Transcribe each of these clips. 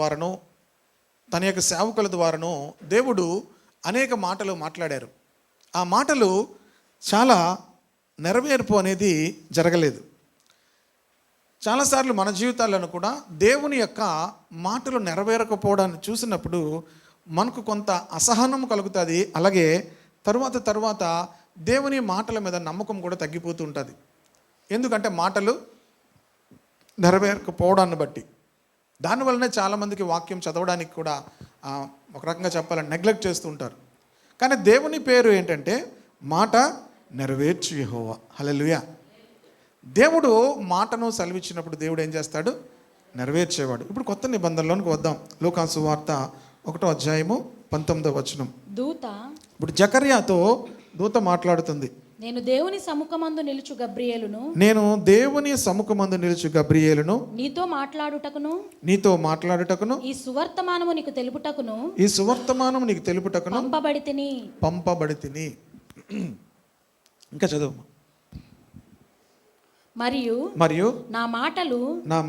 ద్వారానో తన యొక్క సేవకుల ద్వారానో దేవుడు అనేక మాటలు మాట్లాడారు. ఆ మాటలు చాలా నెరవేర్పు అనేది జరగలేదు. చాలాసార్లు మన జీవితాలను కూడా దేవుని యొక్క మాటలు నెరవేరకపోవడాన్ని చూసినప్పుడు మనకు కొంత అసహనం కలుగుతుంది. అలాగే తరువాత దేవుని మాటల మీద నమ్మకం కూడా తగ్గిపోతూ ఉంటుంది. ఎందుకంటే మాటలు నెరవేరకపోవడాన్ని బట్టి. దానివల్లనే చాలామందికి వాక్యం చదవడానికి కూడా ఒక రకంగా చెప్పాలని నెగ్లెక్ట్ చేస్తూ ఉంటారు. కానీ దేవుని పేరు ఏంటంటే మాట నెరవేర్చు యెహోవా. హల్లెలూయా. దేవుడు మాటను సెలవిచ్చినప్పుడు దేవుడు ఏం చేస్తాడు? నెరవేర్చేవాడు. ఇప్పుడు కొత్త నిబంధనలోనికి వద్దాం. లూకాసు వార్త 1వ అధ్యాయము 19వ వచనం. ఇప్పుడు జకర్యాతో దూత మాట్లాడుతుంది. నేను దేవుని సముఖమందు నిలుచు గబ్రియేలును నీతో మాట్లాడుటకును ఈ సువర్తమానము నీకు తెలుపుటకును పంపబడితిని. ఇంకా చదువు. మరియు నా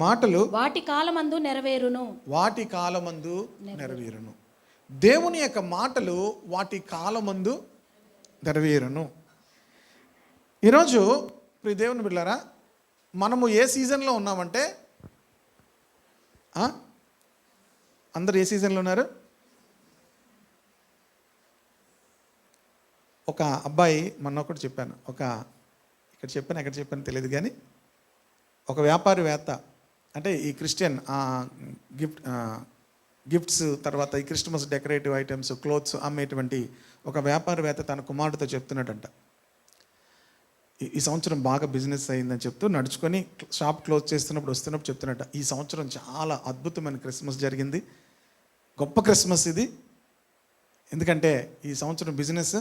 మాటలు వాటి కాలమందు నెరవేరును. దేవుని యొక్క మాటలు వాటి కాలమందు నెరవేరును. ఈరోజు ప్రియ దేవుని బిడ్డలారా, మనము ఏ సీజన్లో ఉన్నామంటే, అందరు ఏ సీజన్లో ఉన్నారు? ఒక అబ్బాయి మొన్న ఒకటి చెప్పాను, ఎక్కడ చెప్పాను తెలియదు కానీ, ఒక వ్యాపారవేత్త అంటే ఈ క్రిస్టియన్ గిఫ్ట్స్ తర్వాత ఈ క్రిస్మస్ డెకరేటివ్ ఐటమ్స్ క్లోత్స్ అమ్మేటువంటి ఒక వ్యాపారవేత్త తన కుమారుడితో చెప్తున్నట్టంట, ఈ సంవత్సరం బాగా బిజినెస్ అయిందని చెప్తూ నడుచుకొని షాప్ క్లోజ్ చేస్తున్నప్పుడు వస్తున్నప్పుడు చెప్తున్నట్ట, ఈ సంవత్సరం చాలా అద్భుతమైన క్రిస్మస్ జరిగింది, గొప్ప క్రిస్మస్ ఇది. ఎందుకంటే ఈ సంవత్సరం బిజినెస్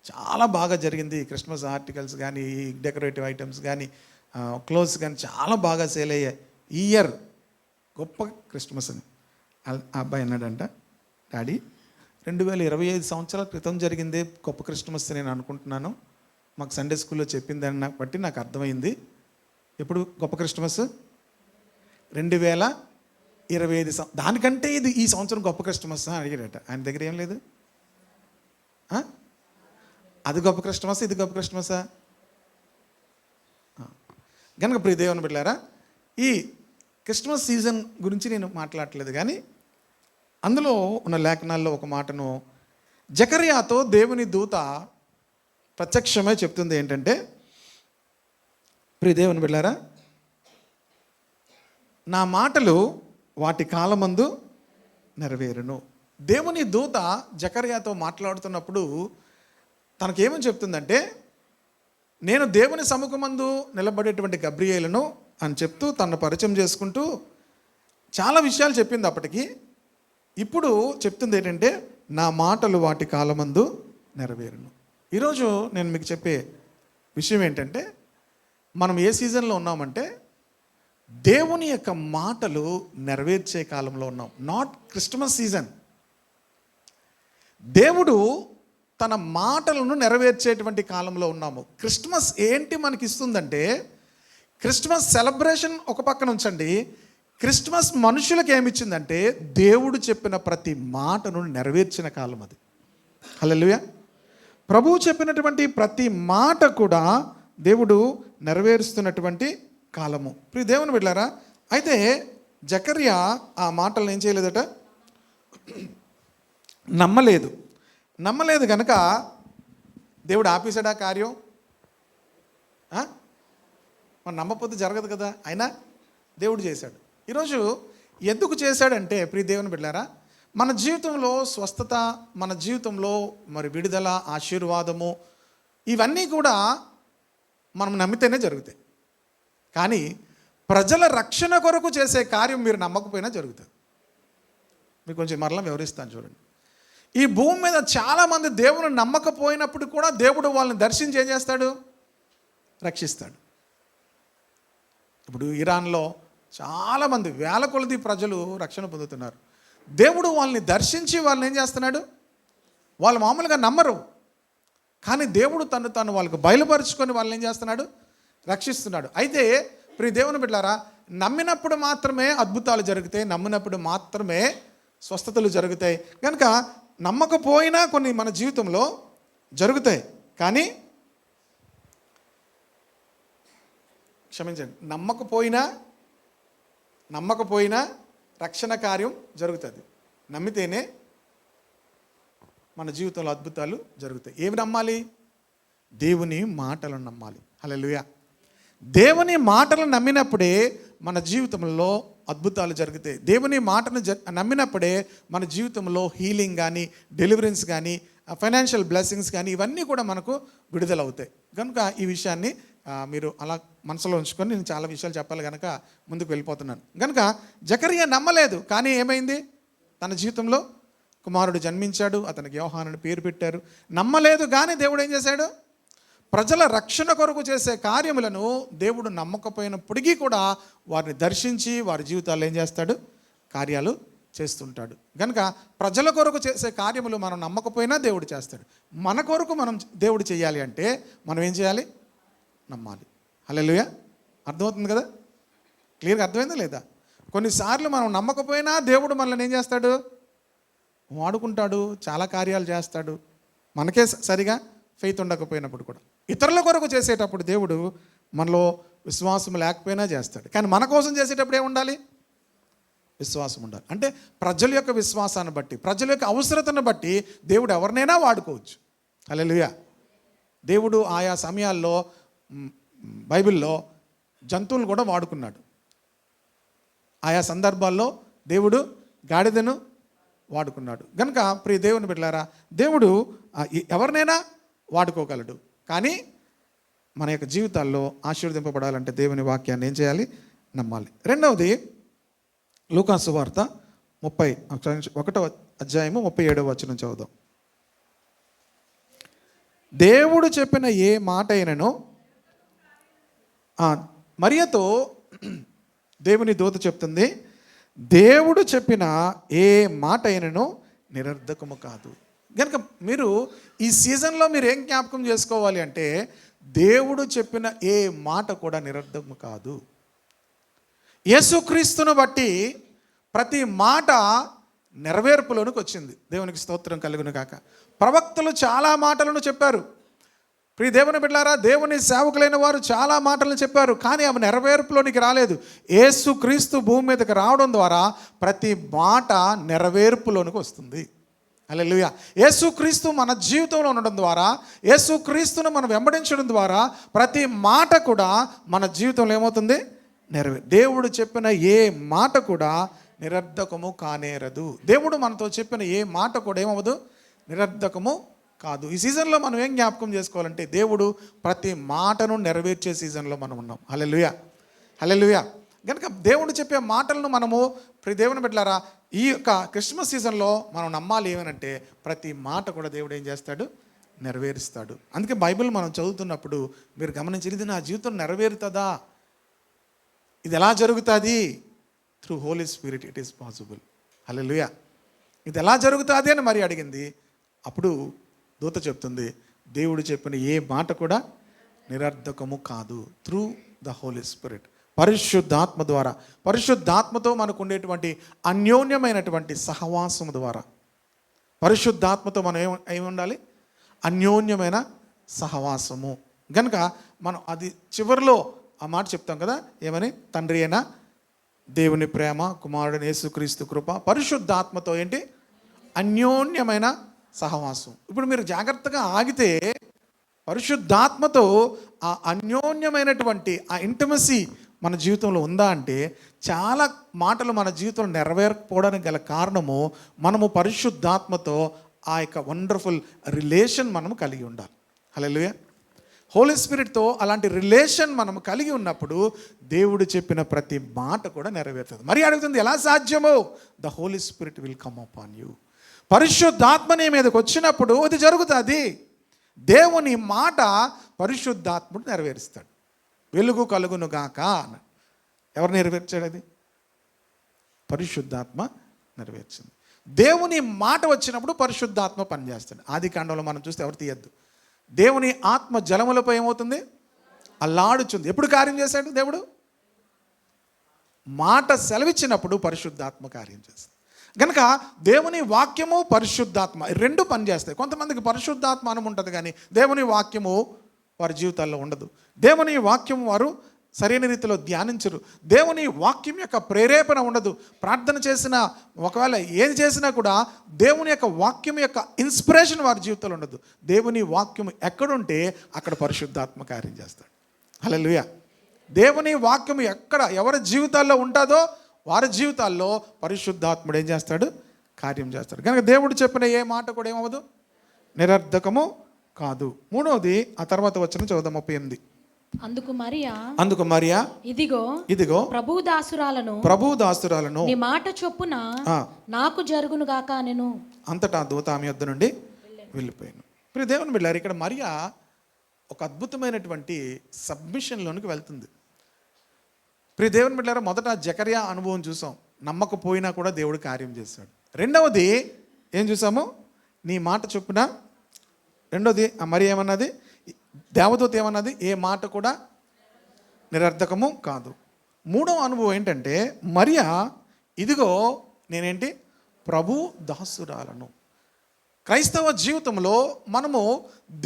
చాలా బాగా జరిగింది. క్రిస్మస్ ఆర్టికల్స్ కానీ, ఈ డెకరేటివ్ ఐటమ్స్ కానీ, క్లోత్స్ కానీ చాలా బాగా సేల్ అయ్యాయి. ఈ ఇయర్ గొప్ప క్రిస్మస్ అని. ఆ అబ్బాయి అన్నాడంట, డాడీ 2025 సంవత్సరాల క్రితం జరిగిందే గొప్ప క్రిస్మస్ నేను అనుకుంటున్నాను. మాకు సండే స్కూల్లో చెప్పింది దాన్ని బట్టి నాకు అర్థమైంది. ఎప్పుడు గొప్ప క్రిస్మస్? 2025 దానికంటే ఇది ఈ సంవత్సరం గొప్ప క్రిస్మస్ అని అడిగాడట. ఆయన దగ్గర ఏం లేదు. అది గొప్ప క్రిస్మస్, ఇది గొప్ప క్రిస్మసా? కనుక ప్రియ దేవుని బిడ్డలారా, ఈ క్రిస్మస్ సీజన్ గురించి నేను మాట్లాడట్లేదు, కానీ అందులో ఉన్న లేఖనాల్లో ఒక మాటను జకర్యాతో దేవుని దూత ప్రత్యక్షమై చెప్తుంది. ఏంటంటే, ప్రియ దేవుని బిడ్డలారా, నా మాటలు వాటి కాలమందు నెరవేరును. దేవుని దూత జకర్యాతో మాట్లాడుతున్నప్పుడు తనకేమని చెప్తుందంటే, నేను దేవుని సముఖమందు నిలబడేటువంటి గబ్రియేలును అని చెప్తూ తనను పరిచయం చేసుకుంటూ చాలా విషయాలు చెప్పింది అప్పటికి. ఇప్పుడు చెప్తుంది ఏంటంటే, నా మాటలు వాటి కాలమందు నెరవేరును. ఈరోజు నేను మీకు చెప్పే విషయం ఏంటంటే, మనం ఏ సీజన్లో ఉన్నామంటే దేవుని యొక్క మాటలు నెరవేర్చే కాలంలో ఉన్నాం. Not Christmas season. దేవుడు తన మాటలను నెరవేర్చేటువంటి కాలంలో ఉన్నాము. క్రిస్మస్ ఏంటి మనకి ఇస్తుందంటే, క్రిస్మస్ సెలబ్రేషన్ ఒక పక్కన ఉంచండి, క్రిస్మస్ మనుషులకు ఏమిచ్చిందంటే దేవుడు చెప్పిన ప్రతి మాటను నెరవేర్చిన కాలం అది. హల్లెలూయా. ప్రభువు చెప్పినటువంటి ప్రతి మాట కూడా దేవుడు నెరవేరుస్తున్నటువంటి కాలము. ప్రియ దేవుని బిడ్డలారా, అయితే జకర్యా ఆ మాటలను ఏం చేయలేదట? నమ్మలేదు కనుక దేవుడు ఆపేశాడా కార్యం? మనం నమ్మకపోతే జరగదు కదా. అయినా దేవుడు చేశాడు. ఈరోజు ఎందుకు చేశాడంటే, ప్రియ దేవుని బిడ్డలారా, మన జీవితంలో స్వస్థత, మన జీవితంలో మరి విడుదల, ఆశీర్వాదము, ఇవన్నీ కూడా మనం నమ్మితేనే జరుగుతాయి. కానీ ప్రజల రక్షణ కొరకు చేసే కార్యం మీరు నమ్మకపోయినా జరుగుతుంది. మీకు కొంచెం మరలా వివరిస్తాను చూడండి. ఈ భూమి మీద చాలామంది దేవుని నమ్మకపోయినప్పుడు కూడా దేవుడు వాళ్ళని దర్శించి ఏం చేస్తాడు? రక్షిస్తాడు. ఇప్పుడు ఇరాన్లో చాలామంది వేల కొలది ప్రజలు రక్షణ పొందుతున్నారు. దేవుడు వాళ్ళని దర్శించి వాళ్ళని ఏం చేస్తున్నాడు? వాళ్ళు మామూలుగా నమ్మరు, కానీ దేవుడు తను వాళ్ళకు బయలుపరుచుకొని వాళ్ళని ఏం చేస్తున్నాడు? రక్షిస్తున్నాడు. అయితే ప్రియ దేవుని బిడ్డలారా, నమ్మినప్పుడు మాత్రమే అద్భుతాలు జరుగుతాయి, నమ్మినప్పుడు మాత్రమే స్వస్థతలు జరుగుతాయి. కనుక నమ్మకపోయినా కొన్ని మన జీవితంలో జరుగుతాయి, కానీ క్షమించండి, నమ్మకపోయినా రక్షణ కార్యం జరుగుతుంది. నమ్మితేనే మన జీవితంలో అద్భుతాలు జరుగుతాయి. ఏమి నమ్మాలి? దేవుని మాటలను నమ్మాలి. హల్లెలూయా. దేవుని మాటలను నమ్మినప్పుడే మన జీవితంలో అద్భుతాలు జరుగుతాయి. దేవుని మాటను నమ్మినప్పుడే మన జీవితంలో హీలింగ్ కానీ, డెలివరెన్స్ కానీ, ఫైనాన్షియల్ బ్లెస్సింగ్స్ కానీ ఇవన్నీ కూడా మనకు విడుదలవుతాయి. కనుక ఈ విషయాన్ని మీరు అలా మనసులో ఉంచుకొని, నేను చాలా విషయాలు చెప్పాలి కనుక ముందుకు వెళ్ళిపోతున్నాను. కనుక జకరియా నమ్మలేదు, కానీ ఏమైంది? తన జీవితంలో కుమారుడు జన్మించాడు, అతనికి యోహాను పేరు పెట్టారు. నమ్మలేదు, కానీ దేవుడు ఏం చేశాడు? ప్రజల రక్షణ కొరకు చేసే కార్యములను దేవుడు నమ్మకపోయినప్పటికీ కూడా వారిని దర్శించి వారి జీవితాల్లో ఏం చేస్తాడు? కార్యాలు చేస్తుంటాడు. కనుక ప్రజల కొరకు చేసే కార్యములు మనం నమ్మకపోయినా దేవుడు చేస్తాడు. మన కొరకు మనం దేవుడు చేయాలి అంటే మనం ఏం చేయాలి? నమ్మాలి. హల్లెలూయా. అర్థమవుతుంది కదా? క్లియర్గా అర్థమైందా లేదా? కొన్నిసార్లు మనం నమ్మకపోయినా దేవుడు మనల్ని ఏం చేస్తాడు? వాడుకుంటాడు, చాలా కార్యాలు చేస్తాడు. మనకే సరిగా ఫెయిత్ ఉండకపోయినప్పుడు కూడా. ఇతరుల కొరకు చేసేటప్పుడు దేవుడు మనలో విశ్వాసం లేకపోయినా చేస్తాడు, కానీ మన కోసం చేసేటప్పుడు ఏముండాలి? విశ్వాసం ఉండాలి. అంటే ప్రజల యొక్క విశ్వాసాన్ని బట్టి, ప్రజల యొక్క అవసరతను బట్టి దేవుడు ఎవరినైనా వాడుకోవచ్చు. హల్లెలూయా. దేవుడు ఆయా సమయాల్లో బైబిల్లో జంతువులను కూడా వాడుకున్నాడు. ఆయా సందర్భాల్లో దేవుడు గాడిదను వాడుకున్నాడు. కనుక ప్రియ దేవుని బిడ్డలారా, దేవుడు ఎవరినైనా వాడుకోగలడు. కానీ మన యొక్క జీవితాల్లో ఆశీర్వదింపబడాలంటే దేవుని వాక్యాన్ని ఏం చేయాలి? నమ్మాలి. రెండవది, లూకాసు సువార్త 31వ అధ్యాయము 37వ వచనం చదువుదాం. దేవుడు చెప్పిన ఏ మాట అయినను, మరియతో దేవుని దూత చెప్తుంది, దేవుడు చెప్పిన ఏ మాట అయినను నిరర్ధకము కాదు. కనుక మీరు ఈ సీజన్లో మీరు ఏం జ్ఞాపకం చేసుకోవాలి అంటే, దేవుడు చెప్పిన ఏ మాట కూడా నిరర్ధకము కాదు. యేసుక్రీస్తును బట్టి ప్రతి మాట నెరవేర్పులోనికి వచ్చింది. దేవునికి స్తోత్రం కలుగును గాక. ప్రవక్తలు చాలా మాటలను చెప్పారు. ప్రియ దేవుని బిడ్డలారా, దేవుని సేవకులైన వారు చాలా మాటలను చెప్పారు, కానీ అవి నెరవేర్పులోనికి రాలేదు. యేసుక్రీస్తు భూమి మీదకి రావడం ద్వారా ప్రతి మాట నెరవేర్పులోనికి వస్తుంది. హల్లెలూయా. యేసుక్రీస్తు మన జీవితంలో ఉండడం ద్వారా, యేసుక్రీస్తును మనం వెంబడించడం ద్వారా ప్రతి మాట కూడా మన జీవితంలో ఏమవుతుంది? దేవుడు చెప్పిన ఏ మాట కూడా నిరర్ధకము కానేరదు. దేవుడు మనతో చెప్పిన ఏ మాట కూడా ఏమవ్వదు? నిరర్ధకము కాదు. ఈ సీజన్లో మనం ఏం జ్ఞాపకం చేసుకోవాలంటే, దేవుడు ప్రతి మాటను నెరవేర్చే సీజన్లో మనం ఉన్నాం. హల్లెలూయా. హల్లెలూయా. కనుక దేవుడు చెప్పే మాటలను మనము ప్రియ దేవుని బిడ్డలారా, ఈ యొక్క క్రిస్మస్ సీజన్లో మనం నమ్మాలి. ఏమనంటే ప్రతి మాట కూడా దేవుడు ఏం చేస్తాడు? నెరవేరుస్తాడు. అందుకే బైబిల్ మనం చదువుతున్నప్పుడు మీరు గమనించి, ఇది నా జీవితం నెరవేరుతుందా? ఇది ఎలా జరుగుతుంది? Through holy spirit it is possible. Hallelujah. ఇది ఎలా జరుగుతుంది అని మరి అడిగింది. అప్పుడు దూత చెప్తుంది, దేవుడు చెప్పిన ఏ మాట కూడా నిరర్ధకము కాదు. త్రూ ద హోలీ స్పిరిట్, పరిశుద్ధాత్మ ద్వారా, పరిశుద్ధాత్మతో మనకు ఉండేటువంటి అన్యోన్యమైనటువంటి సహవాసం ద్వారా, పరిశుద్ధాత్మతో మనం ఏమి ఉండాలి? అన్యోన్యమైన సహవాసము. కనుక మనం అది చివరిలో ఆ మాట చెప్తాం కదా, ఏమని? తండ్రి అయిన దేవుని ప్రేమ, కుమారుడైన యేసుక్రీస్తు కృప, పరిశుద్ధాత్మతో ఏంటి? అన్యోన్యమైన సహవాసం. ఇప్పుడు మీరు జాగ్రత్తగా ఆగితే, పరిశుద్ధాత్మతో ఆ అన్యోన్యమైనటువంటి ఆ ఇంటిమసీ మన జీవితంలో ఉందా అంటే, చాలా మాటలు మన జీవితంలో నెరవేరకపోవడానికి గల కారణము మనము పరిశుద్ధాత్మతో ఆ యొక్క వండర్ఫుల్ రిలేషన్ మనము కలిగి ఉండాలి. హల్లెలూయా. హోలీ స్పిరిట్తో అలాంటి రిలేషన్ మనం కలిగి ఉన్నప్పుడు దేవుడు చెప్పిన ప్రతి మాట కూడా నెరవేరుతుంది. మరి అడుగుతుంది, ఎలా సాధ్యమో? The holy spirit will come upon you. పరిశుద్ధాత్మ నీ మీదకి వచ్చినప్పుడు అది జరుగుతుంది. దేవుని మాట పరిశుద్ధాత్ముడు నెరవేరుస్తాడు. వెలుగు కలుగును గాక. ఎవరు నెరవేర్చాడు? అది పరిశుద్ధాత్మ నెరవేర్చింది. దేవుని మాట వచ్చినప్పుడు పరిశుద్ధాత్మ పనిచేస్తాడు. ఆది కాండంలో మనం చూస్తే ఎవరు తీయద్దు, దేవుని ఆత్మ జలములపై ఏమవుతుంది? అల్లాడుచుంది. ఎప్పుడు కార్యం చేశాడు దేవుడు? మాట సెలవిచ్చినప్పుడు పరిశుద్ధాత్మ కార్యం చేస్తుంది. కనుక దేవుని వాక్యము పరిశుద్ధాత్మ రెండు పనిచేస్తాయి. కొంతమందికి పరిశుద్ధాత్మ అనుభవం ఉంటుంది, కానీ దేవుని వాక్యము వారి జీవితాల్లో ఉండదు. దేవుని వాక్యం వారు సరైన రీతిలో ధ్యానించరు. దేవుని వాక్యం యొక్క ప్రేరేపణ ఉండదు. ప్రార్థన చేసిన, ఒకవేళ ఏది చేసినా కూడా దేవుని యొక్క వాక్యం యొక్క ఇన్స్పిరేషన్ వారి జీవితంలో ఉండదు. దేవుని వాక్యం ఎక్కడుంటే అక్కడ పరిశుద్ధాత్మ కార్యం చేస్తాడు. హల్లెలూయా. దేవుని వాక్యం ఎక్కడ ఎవరి జీవితాల్లో ఉంటుందో వారి జీవితాల్లో పరిశుద్ధాత్ముడు ఏం చేస్తాడు? కార్యం చేస్తాడు. కనుక దేవుడు చెప్పిన ఏ మాట కూడా ఏమవ్వదు, నిరర్ధకము కాదు. మూడవది, ఆ తర్వాత వచ్చిన చదువుదాం 38. అందుకు మరియా ఇదిగో ప్రభు దాసురాలను నీ మాట చొప్పున నాకు జరుగును గాక నేను. అంతటా దూత ఆమె యొద్ద నుండి వెళ్ళిపోయాను. ఇప్పుడు దేవుని బిడ్డలారా, ఇక్కడ మరియా ఒక అద్భుతమైనటువంటి సబ్మిషన్లోనికి వెళ్తుంది. ప్రియ దేవుని బిడ్డలారా, మొదట జకర్యా అనుభవం చూసాం, నమ్మకపోయినా కూడా దేవుడు కార్యం చేశాడు. రెండవది ఏం చూసాము? నీ మాట చొప్పున. రెండవది మరి ఏమన్నది? దేవదూత ఏమన్నది? ఏ మాట కూడా నిరర్ధకము కాదు. మూడవ అనుభవం ఏంటంటే, మరియా ఇదిగో నేనేంటి ప్రభు దాసురాలను. క్రైస్తవ జీవితంలో మనము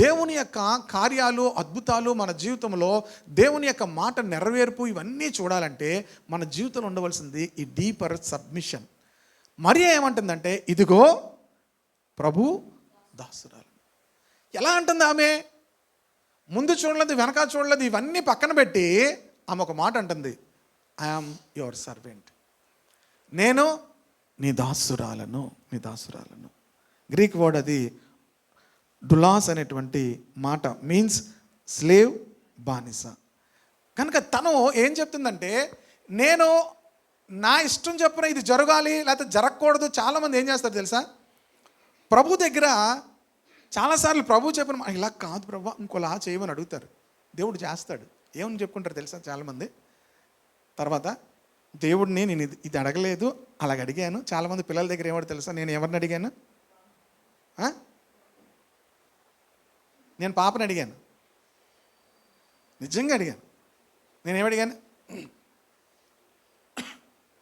దేవుని యొక్క కార్యాలు, అద్భుతాలు మన జీవితంలో, దేవుని యొక్క మాట నెరవేర్పు ఇవన్నీ చూడాలంటే మన జీవితంలో ఉండవలసింది ఈ డీపర్ సబ్మిషన్. మరియా ఏమంటుందంటే, ఇదిగో ప్రభు దాసురాలు. ఎలా అంటుంది ఆమె? ముందు చూడలేదు, వెనక చూడలేదు, ఇవన్నీ పక్కన పెట్టి ఆమె ఒక మాట అంటుంది, ఐఆమ్ యువర్ సర్వెంట్. నేను నీ దాసురాలను. నీ దాసురాలను గ్రీక్ వర్డ్ అది డులాస్ అనేటువంటి మాట, మీన్స్ స్లేవ్, బానిస. కనుక తను ఏం చెప్తుందంటే, నేను నా ఇష్టం చెప్పిన ఇది జరగాలి లేకపోతే జరగకూడదు. చాలామంది ఏం చేస్తారు తెలుసా? ప్రభు దగ్గర చాలాసార్లు ప్రభు చెప్పిన ఇలా కాదు ప్రభు, ఇంకోలా చేయమని అడుగుతారు. దేవుడు చేస్తాడు. ఏమని చెప్పుకుంటారు తెలుసా చాలామంది? తర్వాత దేవుడిని నేను ఇది అడగలేదు, అలాగ అడిగాను. చాలామంది పిల్లల దగ్గర ఏమో తెలుసా? నేను ఎవరిని అడిగాను? నేను పాపని అడిగాను. నిజంగా అడిగాను. నేనేమడిగాను?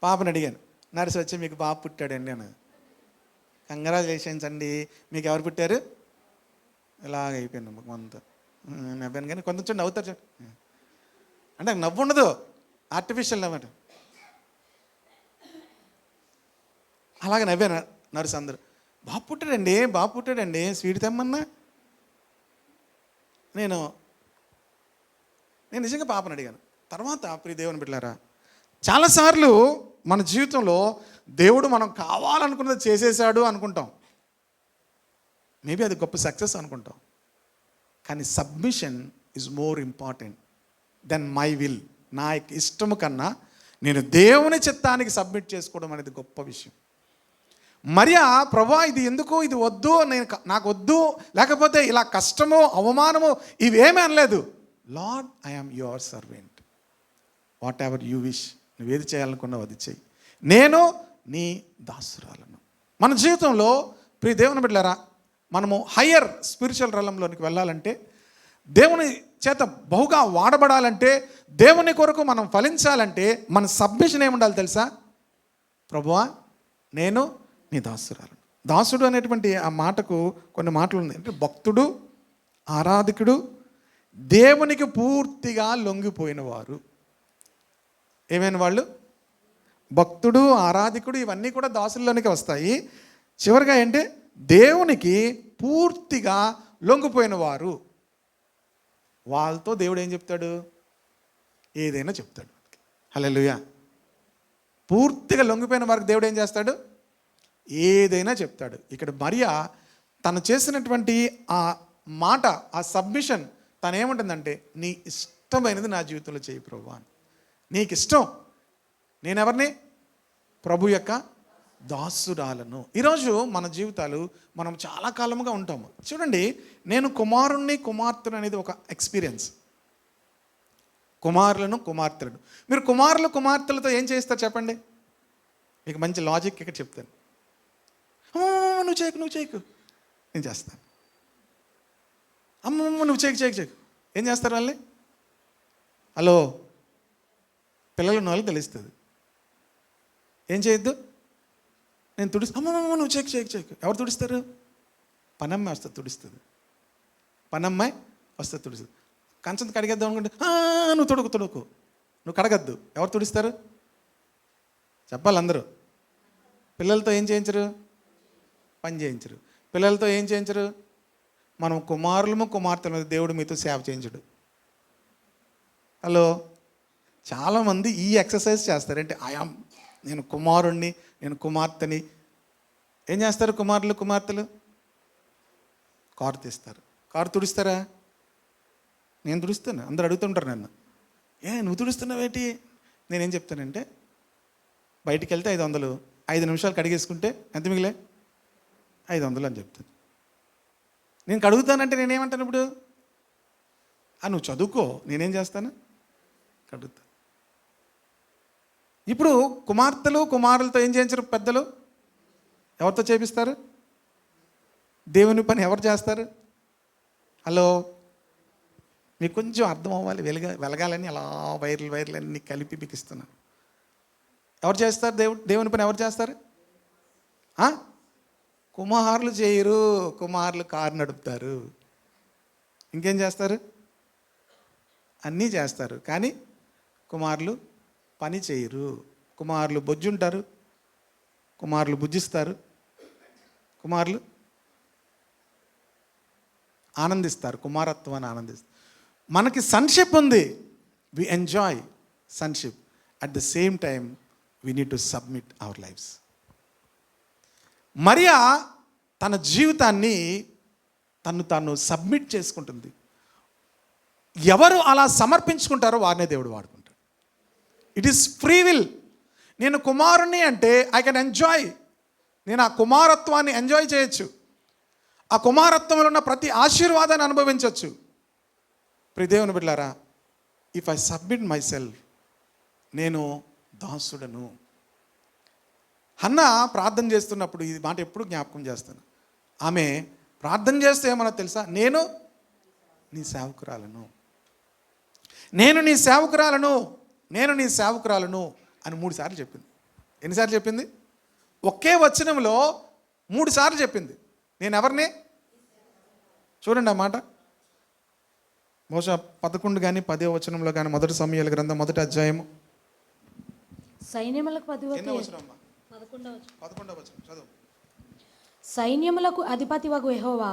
పాపని అడిగాను. నర్సు వచ్చి మీకు పాప పుట్టాడండి అని. కంగ్రాచులేషన్స్ అండి, మీకు ఎవరు పుట్టారు? ఇలాగ అయిపోయింది కొంత నవ్వాను. కానీ కొంత చూడండి నవ్వుతారు చూడండి, అంటే నవ్వు ఉండదు, ఆర్టిఫిషియల్ నవ్వట. అలాగే నవ్వాను. నర్సు అందరూ బాబు పుట్టాడండి స్వీట్ తెమ్మన్నా. నేను నిజంగా పాపను అడిగాను. తర్వాత ప్రియ దేవుని బిడ్డలారా, చాలాసార్లు మన జీవితంలో దేవుడు మనం కావాలనుకున్నది చేసేసాడు అనుకుంటాం. మేబీ అది గొప్ప సక్సెస్ అనుకుంటాం. కానీ submission is more important than my will. నా ఇష్టము కన్నా నేను దేవుని చిత్తానికి సబ్మిట్ చేసుకోవడం అనేది గొప్ప విషయం. మరియా ప్రభువా ఇది ఎందుకు, ఇది వద్దు, నాకు వద్దు, లేకపోతే ఇలా కష్టము, అవమానము ఇవేమీ అనలేదు. Lord, I am your servant, whatever you wish. నువ్వేది చేయాలనుకున్నావు అది చెయ్యి, నేను నీ దాసురాలను. మన జీవితంలో ప్రియ దేవుని బిడ్డలారా, మనము హయ్యర్ స్పిరిచువల్ రంగంలోనికి వెళ్ళాలంటే, దేవుని చేత బహుగా వాడబడాలంటే, దేవుని కొరకు మనం ఫలించాలంటే మన సబ్మిషన్ ఏముండాలి తెలుసా? ప్రభువా నేను నీ దాసురాలను. దాసుడు అనేటువంటి ఆ మాటకు కొన్ని మాటలు ఉన్నాయి. అంటే భక్తుడు, ఆరాధకుడు, దేవునికి పూర్తిగా లొంగిపోయిన వారు. ఏమైనా వాళ్ళు? భక్తుడు, ఆరాధకుడు, ఇవన్నీ కూడా దాసుల్లోనికి వస్తాయి. చివరిగా ఏంటి? దేవునికి పూర్తిగా లొంగిపోయిన వారు. వాళ్ళతో దేవుడు ఏం చెప్తాడు? ఏదైనా చెప్తాడు. హల్లెలూయా. పూర్తిగా లొంగిపోయిన వారికి దేవుడు ఏం చేస్తాడు? ఏదైనా చెప్తాడు. ఇక్కడ మరియా తను చేసినటువంటి ఆ మాట, ఆ సబ్మిషన్, తను ఏముంటుందంటే, నీ ఇష్టమైనది నా జీవితంలో చేయి ప్రభువా. నీకు ఇష్టం. నేనెవరిని? ప్రభు యొక్క దాసురాలను. ఈరోజు మన జీవితాలు మనం చాలా కాలముగా ఉంటాము. చూడండి, నేను కుమారుణ్ణి, కుమార్తెను అనేది ఒక ఎక్స్పీరియన్స్. కుమారులను, కుమార్తెలను. మీరు కుమారులు, కుమార్తెలతో ఏం చేస్తారు చెప్పండి? మీకు మంచి లాజిక్ ఇక్కడ చెప్తాను. నువ్వు చేయకు నేను చేస్తాను. అమ్మమ్మ నువ్వు చేయకు ఏం చేస్తారు వాళ్ళని? హలో, పిల్లలు ఉన్న వాళ్ళకి తెలుస్తుంది. ఏం చేయొద్దు, నేను అమ్మమ్మ నువ్వు చెక్. ఎవరు తుడుస్తారు? పనమ్మాయి వస్తుంది తుడుస్తుంది. పనమ్మాయి వస్తుంది తుడుస్తుంది. కంచం కడిగేద్దాం అనుకుంటే నువ్వు తొడుకు. నువ్వు కడగద్దు. ఎవరు తుడుస్తారు? చెప్పాలి అందరూ. పిల్లలతో ఏం చేయించరు? పని చేయించరు. పిల్లలతో ఏం చేయించరు? మనం కుమారులము కుమార్తెల మీద దేవుడు మీతో సేవ చేయించడు. హలో, చాలామంది ఈ ఎక్సర్సైజ్ చేస్తారంటే నేను కుమారుణ్ణి, నేను కుమార్తెని. ఏం చేస్తారు కుమారులు కుమార్తెలు? కారు తీస్తారు. కారు తుడుస్తారా? నేను తుడుస్తాను. అందరు అడుగుతుంటారు నన్ను, నువ్వు తుడుస్తున్నావేంటి? నేనేం చెప్తానంటే, బయటికి వెళ్తే 500, 5 నిమిషాలు కడిగేసుకుంటే ఎంత మిగిలే? 500 అని చెప్తాను. నేను కడుగుతానంటే నేనేమంటాను ఇప్పుడు? నువ్వు చదువుకో, నేనేం చేస్తాను? కడుగుతా. ఇప్పుడు కుమార్తెలు కుమారులతో ఏం చేయించరు పెద్దలు? ఎవరితో చేపిస్తారు? దేవుని పని ఎవరు చేస్తారు? హలో, మీకు కొంచెం అర్థం అవ్వాలి, వెలగాలని అలా వైర్లు అన్నీ కలిపి మీకు ఇస్తున్నాను. ఎవరు చేస్తారు? దేవుని పని ఎవరు చేస్తారు? కుమారులు చేయరు. కుమారులు కారు నడుపుతారు. ఇంకేం చేస్తారు? అన్నీ చేస్తారు, కానీ కుమారులు పని చేయరు. కుమారులు బొజ్జుంటారు, కుమారులు బుజ్జిస్తారు, కుమారులు ఆనందిస్తారు, కుమారత్వాన్ని ఆనందిస్తారు. మనకి సన్షిప్ ఉంది, we enjoy sonship. At the same time we need to submit our lives. Maria తన జీవితాన్ని తను సబ్మిట్ చేసుకుంటుంది. ఎవరు అలా సమర్పించుకుంటారో వారినే దేవుడు వాడుకుంటాడు. It is free will. నేను కుమారుణ్ణి అంటే ఐ కెన్ ఎంజాయ్. నేను ఆ కుమారత్వాన్ని ఎంజాయ్ చేయొచ్చు. ఆ కుమారత్వంలో ఉన్న ప్రతి ఆశీర్వాదాన్ని అనుభవించవచ్చు. ప్రియ దేవుని బిడ్డలారా, if I submit my self, నేను దాసుడను. హన్నా ప్రార్థన చేస్తున్నప్పుడు ఈ మాట ఎప్పుడు జ్ఞాపకం చేస్తాను. ఆమె ప్రార్థన చేస్తే ఏమన్నా తెలుసా? నేను నీ సేవకురాలను, నేను నీ సేవకురాలను, నేను నీ సేవకురాలను అని 3 సార్లు చెప్పింది. ఎన్నిసార్లు చెప్పింది? ఒకే వచనంలో 3 సార్లు చెప్పింది. నేను ఎవరిని? చూడండి ఆ మాట. బహుశా 11 కానీ 10వ వచనంలో కానీ, 1 సమూయేలు గ్రంథం 1వ అధ్యాయము. సైన్యములకు 11వ వచనం చదువు. సైన్యములకు అధిపతివగు యెహోవా,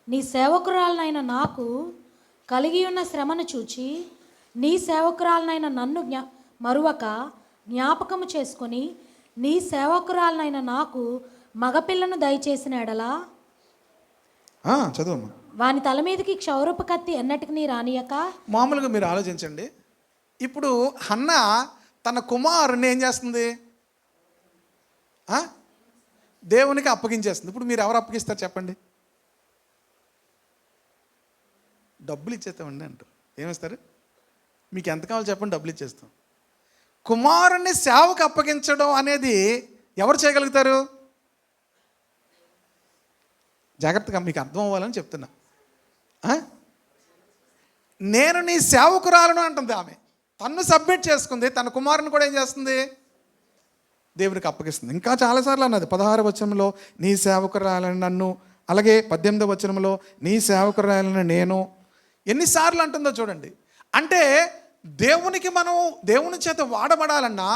నీ సేవకురాలనైన నాకు కలిగి ఉన్న శ్రమను చూచి, నీ సేవకురాలనైన నన్ను మరువక జ్ఞాపకము చేసుకొని, నీ సేవకురాలనైన నాకు మగపిల్లను దయచేసిన ఎడలా చదువు. వాని తల మీదకి క్షౌరపు కత్తి ఎన్నటికి నీ రానియక. మామూలుగా మీరు ఆలోచించండి. ఇప్పుడు హన్నా తన కుమారుని ఏం చేస్తుంది? దేవునికి అప్పగించేస్తుంది. ఇప్పుడు మీరు ఎవరు అప్పగిస్తారు చెప్పండి? డబ్బులు ఇచ్చేస్తామండి అంటారు. ఏమిస్తారు? మీకు ఎంత కావాలో చెప్పండి, డబ్బులు ఇచ్చేస్తాం. కుమారుణ్ణి సేవకు అప్పగించడం అనేది ఎవరు చేయగలుగుతారు? జాగ్రత్తగా మీకు అర్థం అవ్వాలని చెప్తున్నా. నేను నీ సేవకురాలను అంటుంది ఆమె. తన్ను సబ్మిట్ చేసుకుంది. తన కుమారుని కూడా ఏం చేస్తుంది? దేవునికి అప్పగిస్తుంది. ఇంకా చాలాసార్లు అన్నది. 16వ వచనంలో నీ సేవకురాలను నన్ను, అలాగే 18వ వచనంలో నీ సేవకురాలను నేను. ఎన్నిసార్లు అంటుందో చూడండి. అంటే దేవుని చేత వాడబడాలన్నా,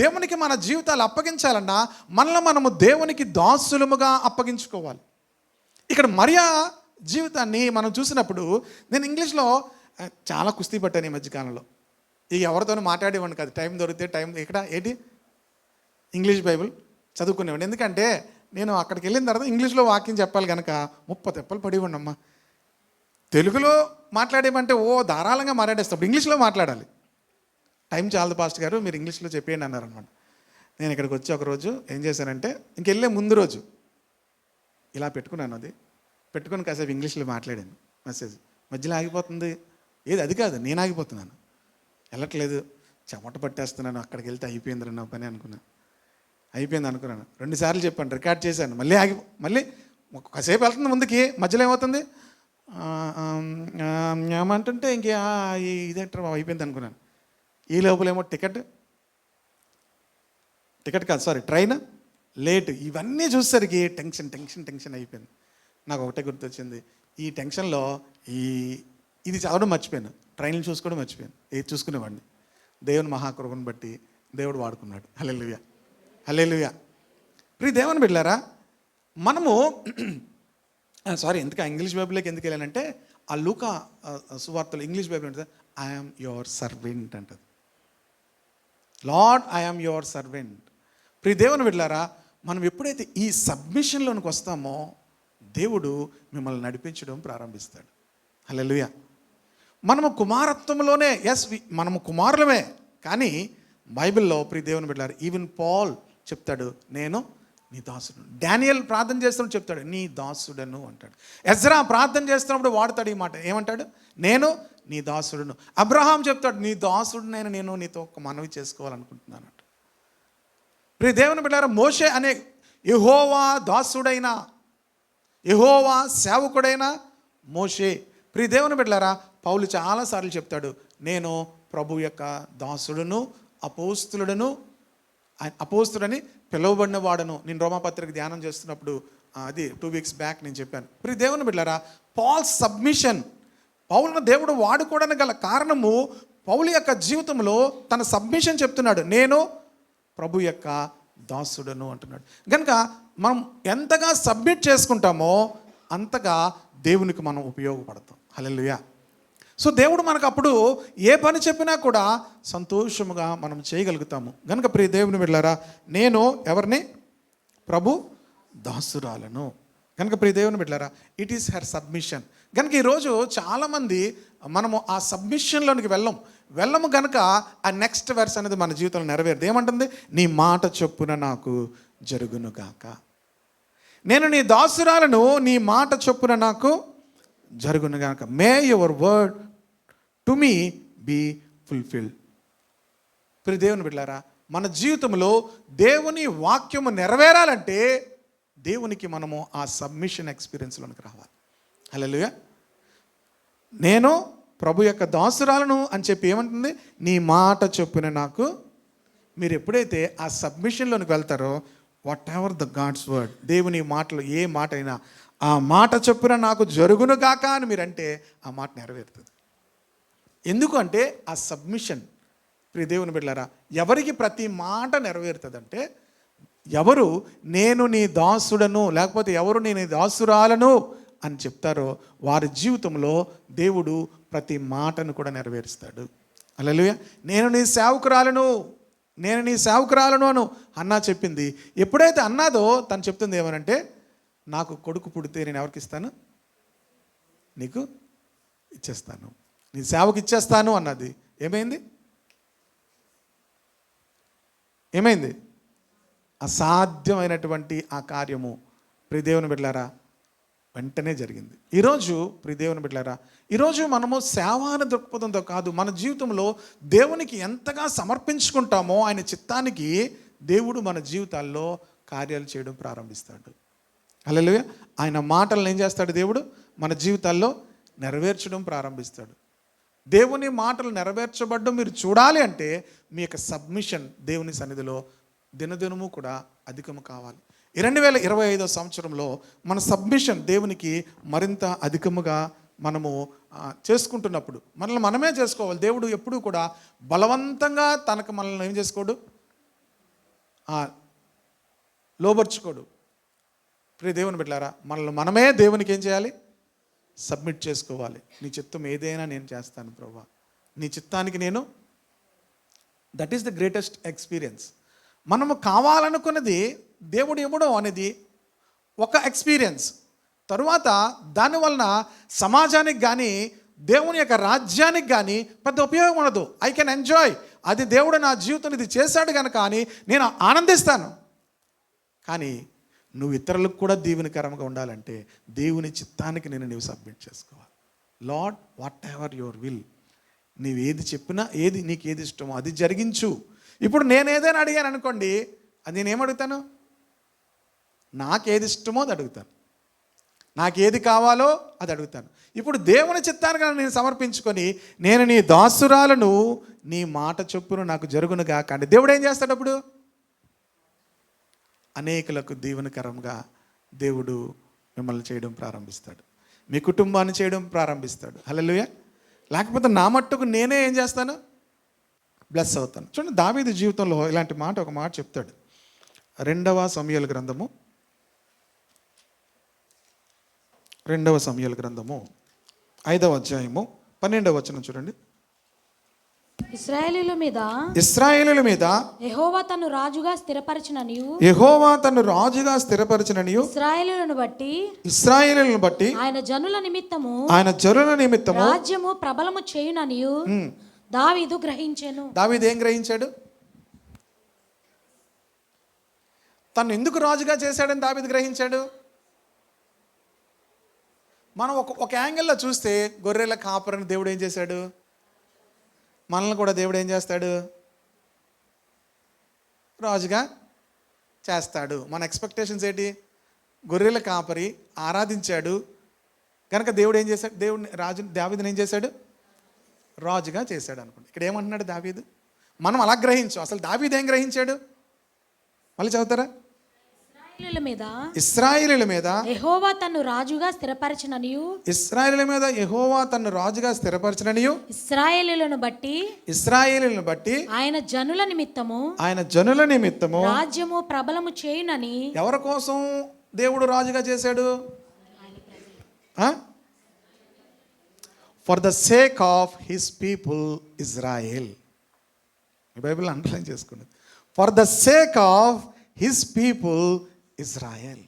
దేవునికి మన జీవితాలు అప్పగించాలన్నా, మనము దేవునికి దాసులముగా అప్పగించుకోవాలి. ఇక్కడ మరియా జీవితాన్ని మనం చూసినప్పుడు, నేను ఇంగ్లీష్లో చాలా కుస్తీ పట్టాను ఈ మధ్యకాలంలో. ఇక ఎవరితోనూ మాట్లాడేవాడిని కాదు. టైం దొరికితే ఇక్కడ ఇంగ్లీష్ బైబిల్ చదువుకునేవాడిని. ఎందుకంటే నేను అక్కడికి వెళ్ళిన తర్వాత ఇంగ్లీష్లో వాక్యం చెప్పాలి కనుక 30 తెప్పలు పడేవాడిని అమ్మ. తెలుగులో మాట్లాడేమంటే ధారాళంగా మాట్లాడేస్తాం. ఇంగ్లీష్లో మాట్లాడాలి. టైం చాలదు పాస్టర్ గారు, మీరు ఇంగ్లీష్లో చెప్పేయండి అన్నారనమాట. నేను ఇక్కడికి వచ్చి ఒకరోజు ఏం చేశానంటే, ఇంకెళ్ళే ముందు రోజు ఇలా పెట్టుకున్నాను. అది పెట్టుకుని కాసేపు ఇంగ్లీష్లో మాట్లాడాను. మెసేజ్ మధ్యలో ఆగిపోతుంది. అది కాదు, నేను ఆగిపోతున్నాను, వెళ్ళట్లేదు, చెమట పట్టేస్తున్నాను. అక్కడికి వెళ్తే అయిపోయింది నా పని అనుకున్నాను. అయిపోయింది అనుకున్నాను. 2 సార్లు చెప్పాను, రికార్డ్ చేశాను. మళ్ళీ కాసేపు వెళ్తుంది ముందుకి, మధ్యలో ఏమవుతుంది ఏమంటుంటే ఇంకే ఇదేంటారు అయిపోయింది అనుకున్నాను. ఈ లోపలేమో టికెట్ టికెట్ కాదు, సారీ, ట్రైన్ లేట్. ఇవన్నీ చూసేసరికి టెన్షన్ అయిపోయింది. నాకు ఒకటే గుర్తొచ్చింది, ఈ టెన్షన్లో ఇది చదవడం మర్చిపోయాను, ట్రైన్లు చూసుకోవడం మర్చిపోయాను. ఏది చూసుకునేవాడిని. దేవుని మహాకృపను బట్టి దేవుడు వాడుకున్నాడు. హల్లెలూయా, హల్లెలూయా. ప్రియ దేవుని బిడ్డలారా, మనము సారీ, ఎందుకు ఇంగ్లీష్ బైబిల్లోకి ఎందుకు వెళ్ళానంటే, ఆ లూకా సువార్తలు ఇంగ్లీష్ బైబిల్ అంటే ఐఎమ్ యువర్ సర్వెంట్ అంటది. Lord I'm your servant. ప్రియ దేవుని బిడ్డలారా, మనం ఎప్పుడైతే ఈ సబ్మిషన్లోనికి వస్తామో దేవుడు మిమ్మల్ని నడిపించడం ప్రారంభిస్తాడు. హల్లెలూయా. మనము కుమారత్వంలోనే, మనము కుమారులమే, కానీ బైబిల్లో ప్రియ దేవుని బిడ్డలారా, ఈవెన్ పాల్ చెప్తాడు, నేను నీ దాసుడు. డానియల్ ప్రార్థన చేస్తున్నప్పుడు చెప్తాడు, నీ దాసుడను అంటాడు. ఎజ్రా ప్రార్థన చేస్తున్నప్పుడు వాడతాడు ఈ మాట, ఏమంటాడు, నేను నీ దాసుడును. అబ్రహాం చెప్తాడు, నీ దాసుడు నేను నీతో ఒక మనవి చేసుకోవాలనుకుంటున్నాను అంట. ప్రియ దేవుని బిడ్డలారా, మోషే అనే యెహోవా దాసుడైన, యెహోవా సేవకుడైన మోషే. ప్రియ దేవుని బిడ్డలారా, పౌలు చాలాసార్లు చెప్తాడు, నేను ప్రభు యొక్క దాసుడును, అపోస్తుడని పిలువబడిన వాడను. నేను రోమాపత్రిక ధ్యానం చేస్తున్నప్పుడు అది 2 weeks బ్యాక్ నేను చెప్పాను. ప్రియ దేవుని బిడ్డలారా, పాల్ సబ్మిషన్, పౌలును దేవుడు వాడుకోవడానికి గల కారణము, పౌలు యొక్క జీవితంలో తన సబ్మిషన్ చెప్తున్నాడు, నేను ప్రభు యొక్క దాసుడను అంటున్నాడు. కనుక మనం ఎంతగా సబ్మిట్ చేసుకుంటామో అంతగా దేవునికి మనం ఉపయోగపడతాం. హల్లెలూయా. సో దేవుడు మనకు అప్పుడు ఏ పని చెప్పినా కూడా సంతోషముగా మనం చేయగలుగుతాము. కనుక ప్రియ దేవుని బిడ్డలారా, నేను ఎవరిని, ప్రభు దాసురాలను. కనుక ప్రియ దేవుని బిడ్డలారా, ఇట్ ఈస్ హర్ సబ్మిషన్. కనుక ఈరోజు చాలామంది మనము ఆ సబ్మిషన్లోనికి వెళ్ళము కనుక ఆ నెక్స్ట్ వెర్స్ అనేది మన జీవితంలో నెరవేరదు. ఏమంటుంది, నీ మాట చొప్పున నాకు జరుగును గాక. నేను నీ దాసురాలను, నీ మాట చొప్పున నాకు జరుగును గాక. May your word to me be fulfilled. ప్రియ దేవుని బిడ్డలారా, మన జీవితంలో దేవుని వాక్యము నెరవేరాలంటే దేవునికి మనము ఆ సబ్మిషన్ ఎక్స్పీరియన్స్లోనికి రావాలి. హల్లెలూయా. నేను ప్రభు యొక్క దాసురాలను అని చెప్పి ఏమంటుంది, నీ మాట చొప్పున నాకు. మీరు ఎప్పుడైతే ఆ సబ్మిషన్లోనికి వెళ్తారో, whatever the God's word, దేవుని మాటలు ఏ మాట అయినా, ఆ మాట చొప్పున నాకు జరుగును గాక అని మీరంటే ఆ మాట నెరవేరుతుంది. ఎందుకంటే ఆ సబ్మిషన్. ప్రియ దేవుని బిడ్డలారా, ఎవరికి ప్రతి మాట నెరవేరుతుందంటే, ఎవరు నేను నీ దాసుడను, లేకపోతే ఎవరు నేను నీ దాసురాలను అని చెప్తారో వారి జీవితంలో దేవుడు ప్రతి మాటను కూడా నెరవేరుస్తాడు. హల్లెలూయా. నేను నీ సేవకురాలను అను అన్నా చెప్పింది. ఎప్పుడైతే అన్నాదో తను చెప్తుంది ఏమనంటే, నాకు కొడుకు పుడితే నేను ఎవరికి ఇస్తాను, నీకు ఇచ్చేస్తాను, నీ సేవకు ఇచ్చేస్తాను అన్నది. ఏమైంది? అసాధ్యమైనటువంటి ఆ కార్యము ప్రియ దేవుని బిడ్డలారా వెంటనే జరిగింది. ఈరోజు ప్రియ దేవుని బిడ్డలారా, ఈరోజు మనము సేవాన దృక్పథంతో కాదు, మన జీవితంలో దేవునికి ఎంతగా సమర్పించుకుంటామో ఆయన చిత్తానికి దేవుడు మన జీవితాల్లో కార్యాలు చేయడం ప్రారంభిస్తాడు. హల్లెలూయా. ఆయన మాటలను ఏం చేస్తాడు, దేవుడు మన జీవితాల్లో నెరవేర్చడం ప్రారంభిస్తాడు. దేవుని మాటలు నెరవేర్చబడ్డం మీరు చూడాలి అంటే మీ యొక్క సబ్మిషన్ దేవుని సన్నిధిలో దినదినము కూడా అధికము కావాలి. 2025 సంవత్సరంలో మన సబ్మిషన్ దేవునికి మరింత అధికముగా మనము చేసుకుంటున్నప్పుడు మనల్ని మనమే చేసుకోవాలి. దేవుడు ఎప్పుడూ కూడా బలవంతంగా తనకు మనల్ని ఏం చేసుకోడు, లోబర్చుకోడు. ప్రియ దేవుని బిడ్డలారా, మనల్ని మనమే దేవునికి ఏం చేయాలి, సబ్మిట్ చేసుకోవాలి. నీ చిత్తం ఏదైనా నేను చేస్తాను ప్రభువా, నీ చిత్తానికి నేను. That is the greatest experience. మనము కావాలనుకున్నది దేవుడు ఇవ్వడం అనేది ఒక ఎక్స్పీరియన్స్. తరువాత దానివలన సమాజానికి కానీ దేవుని యొక్క రాజ్యానికి కానీ పెద్ద ఉపయోగం ఉండదు. ఐ కెన్ ఎంజాయ్, అది దేవుడు నా జీవితం ఇది చేశాడు కనుక అని నేను ఆనందిస్తాను. కానీ నువ్వు ఇతరులకు కూడా దీవెనకరంగా ఉండాలంటే దేవుని చిత్తానికి నీవు సబ్మిట్ చేసుకోవాలి. Lord, what ever your will, నీవు ఏది చెప్పినా, నీకు ఏది ఇష్టమో అది జరిగించు. ఇప్పుడు నేను ఏదైనా అడిగాను అనుకోండి, అది నేనేమడుగుతాను, నాకేది ఇష్టమో అది అడుగుతాను, నాకేది కావాలో అది అడుగుతాను. ఇప్పుడు దేవుని చిత్తానికి నేను సమర్పించుకొని, నేను నీ దాసురాలను, నీ మాట చొప్పున నాకు జరుగును గాక అంటే దేవుడు ఏం చేస్తాడు? అప్పుడు అనేకులకు దీవెనకరంగా దేవుడు మిమ్మల్ని చేయడం ప్రారంభిస్తాడు, మీ కుటుంబాన్ని చేయడం ప్రారంభిస్తాడు. హల్లెలూయా. లేకపోతే నా మట్టుకు నేనే ఏం చేస్తాను, బ్లెస్ అవుతాను. చూడండి, దావీదు జీవితంలో ఇలాంటి ఒక మాట చెప్తాడు. 2వ సమూయేలు గ్రంథము 5వ అధ్యాయము 12వ వచనం చూడండి. ఇశ్రాయేలీయుల మీద యెహోవా తన్ను రాజుగా స్థిరపరచిననియు ఇశ్రాయేలీయులను బట్టి ఆయన జనుల నిమిత్తము రాజ్యము ప్రబలము చేయుననియు దావీదు గ్రహించెను. దావీదు ఏం గ్రహించాడు? తను ఎందుకు రాజుగా చేశాడని దావీదు గ్రహించాడు. మనం ఒక యాంగిల్లో చూస్తే గొర్రెల కాపరిని దేవుడు ఏం చేశాడు, మనల్ని కూడా దేవుడు ఏం చేస్తాడు, రాజుగా చేస్తాడు. మన ఎక్స్పెక్టేషన్స్ ఏంటి? గొర్రెల కాపరి ఆరాధించాడు కనుక దేవుడు ఏం చేశాడు, దావీదుని ఏం చేశాడు, రాజుగా చేశాడు అనుకోండి. ఇక్కడ ఏమంటున్నాడు దావీదు? మనం అలా గ్రహించాం. అసలు దావీదు ఏం గ్రహించాడు? మళ్ళీ చదువుతారా? ఇశ్రాయేలీయుల మీద యెహోవా తన్ను రాజుగా స్థిరపరచిననియు ఇశ్రాయేలీయులను బట్టి ఆయన జనుల నిమిత్తము రాజ్యము ప్రబలము చేయునని. ఎవరి కోసం దేవుడు రాజుగా చేశాడు? For the sake of his people Israel. మీ బైబిల్ అండర్లైన్ చేసుకోండి. For the sake of his people Israel.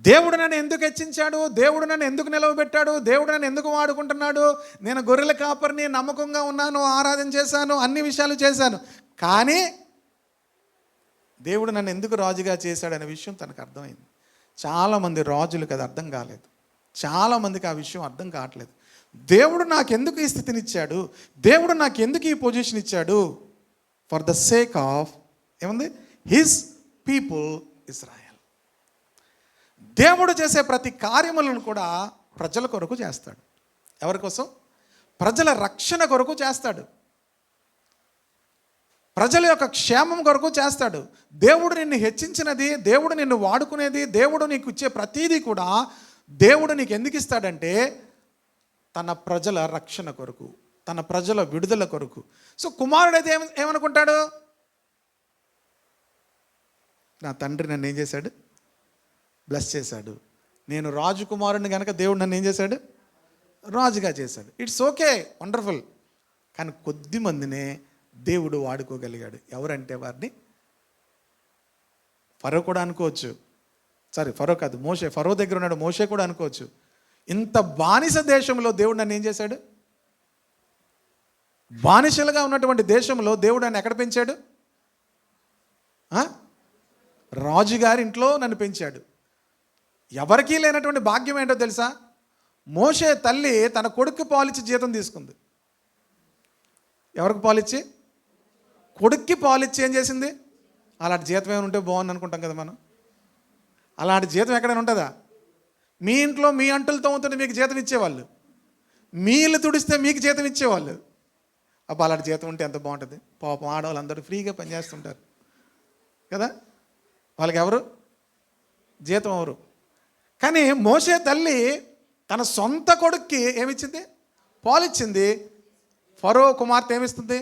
దేవుడు నన్ను ఎందుకు హెచ్చించాడు, దేవుడు నన్ను ఎందుకు నిలవబెట్టాడు, దేవుడు నన్ను ఎందుకు వాడుకుంటున్నాడు? నేను గొర్రెల కాపరిని, నమ్మకంగా ఉన్నాను, ఆరాధన చేశాను, అన్ని విషయాలు చేశాను, కానీ దేవుడు నన్ను ఎందుకు రాజుగా చేశాడనే విషయం తనకు అర్థమైంది. చాలామంది రాజులకు అది అర్థం కాలేదు, చాలామందికి ఆ విషయం అర్థం కావట్లేదు. దేవుడు నాకు ఎందుకు ఈ స్థితినిచ్చాడు, దేవుడు నాకు ఎందుకు ఈ పొజిషన్ ఇచ్చాడు? ఫర్ ద సేక్ ఆఫ్ ఏముంది, హిస్ పీపుల్ ఇజ్రాయెల్. దేవుడు చేసే ప్రతి కార్యములను కూడా ప్రజల కొరకు చేస్తాడు. ఎవరి కోసం? ప్రజల రక్షణ కొరకు చేస్తాడు, ప్రజల యొక్క క్షేమం కొరకు చేస్తాడు. దేవుడు నిన్ను హెచ్చించినది, దేవుడు నిన్ను వాడుకునేది, దేవుడు నీకు ఇచ్చే ప్రతీదీ కూడా దేవుడు నీకు ఎందుకు ఇస్తాడంటే తన ప్రజల రక్షణ కొరకు, తన ప్రజల విడుదల కొరకు. సో కుమారుడైతే ఏమనుకుంటాడు? నా తండ్రి నన్ను ఏం చేశాడు, బ్లెస్ చేశాడు, నేను రాజకుమారుని కనుక దేవుడు నన్ను ఏం చేశాడు, రాజుగా చేశాడు. It's okay, wonderful. కానీ కొద్ది మందినే దేవుడు వాడుకోగలిగాడు. ఎవరంటే వారిని ఫరో కూడా అనుకోవచ్చు. ఫరో కాదు, మోషే. ఫరో దగ్గర ఉన్నాడు, మోషే కూడా అనుకోవచ్చు. ఇంత బానిస దేశంలో దేవుడు నన్ను ఏం చేశాడు, బానిసలుగా ఉన్నటువంటి దేశంలో దేవుడు నన్ను ఎక్కడ పెంచాడు? రాజుగారి ఇంట్లో నన్ను పెంచాడు. ఎవరికీ లేనటువంటి భాగ్యం ఏంటో తెలుసా? మోషే తల్లి తన కొడుక్కి పాలిచ్చి జీతం తీసుకుంది. ఎవరికి పాలిచ్చి? కొడుక్కి పాలిచ్చి ఏం చేసింది? అలాంటి జీతం ఏమైనా ఉంటే బాగుంది అనుకుంటాం కదా మనం. అలాంటి జీతం ఎక్కడైనా ఉంటుందా? మీ ఇంట్లో మీ అంటులతో ఉంటుంటే మీకు జీతం ఇచ్చేవాళ్ళు, మీ ఇల్లు తుడిస్తే మీకు జీతం ఇచ్చేవాళ్ళు. అబ్బా, అలాంటి జీతం ఉంటే ఎంత బాగుంటుంది. పాపం ఆడవాళ్ళు అందరూ ఫ్రీగా పనిచేస్తుంటారు కదా, వాళ్ళకి ఎవరు జీతం ఎవరు? కానీ మోషే తల్లి తన సొంత కొడుక్కి ఏమిచ్చింది? పాలిచ్చింది. ఫరో కుమార్తె ఏమిస్తుంది?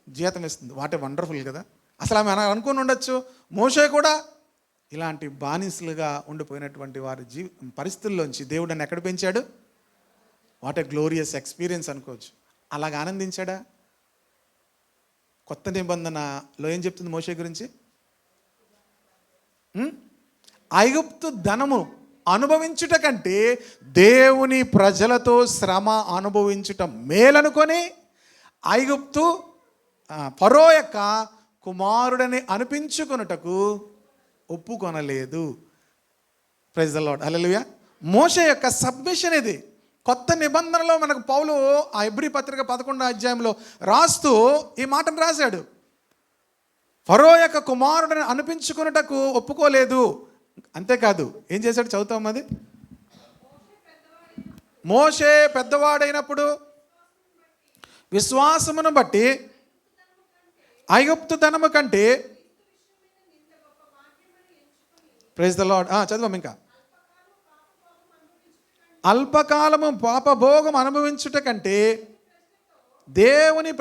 జీతం ఇస్తుంది. వాట్ ఏ వండర్ఫుల్ కదా. అసలు ఆమె అనుకుని ఉండొచ్చు, మోషే కూడా ఇలాంటి బానిసలుగా ఉండిపోయినటువంటి వారి పరిస్థితుల్లోంచి దేవుడు నన్ను ఎక్కడ పెంచాడు? వాట్ ఏ గ్లోరియస్ ఎక్స్పీరియన్స్ అనుకోవచ్చు. అలాగ ఆనందించాడా? కొత్త నిబంధనలో ఏం చెప్తుంది మోషే గురించి? ఐగుప్తు ధనము అనుభవించుట కంటే దేవుని ప్రజలతో శ్రమ అనుభవించుట మేలనుకొని ఐగుప్తు ఫరో యొక్క కుమారుడని అనిపించుకొనుటకు ఒప్పుకొనలేదు. ప్రైజ్ ది లార్డ్, హల్లెలూయా. మోషే యొక్క సబ్మిషన్ ఇది. కొత్త నిబంధనలో మనకు పౌలు ఆ హెబ్రీ పత్రిక 11వ అధ్యాయంలో రాస్తూ ఈ మాటను రాశాడు. ఫరో యొక్క కుమారుడిని అనిపించుకున్నటకు ఒప్పుకోలేదు. అంతేకాదు, ఏం చేశాడు? చదువుతాం అది. మోషే పెద్దవాడైనప్పుడు విశ్వాసమును బట్టి ఐగుప్తు ధనము కంటే ప్రైజ్ ద లార్డ్. చదవం ఇంకా. అల్పకాలము పాపభోగం అనుభవించుట కంటే దేవుని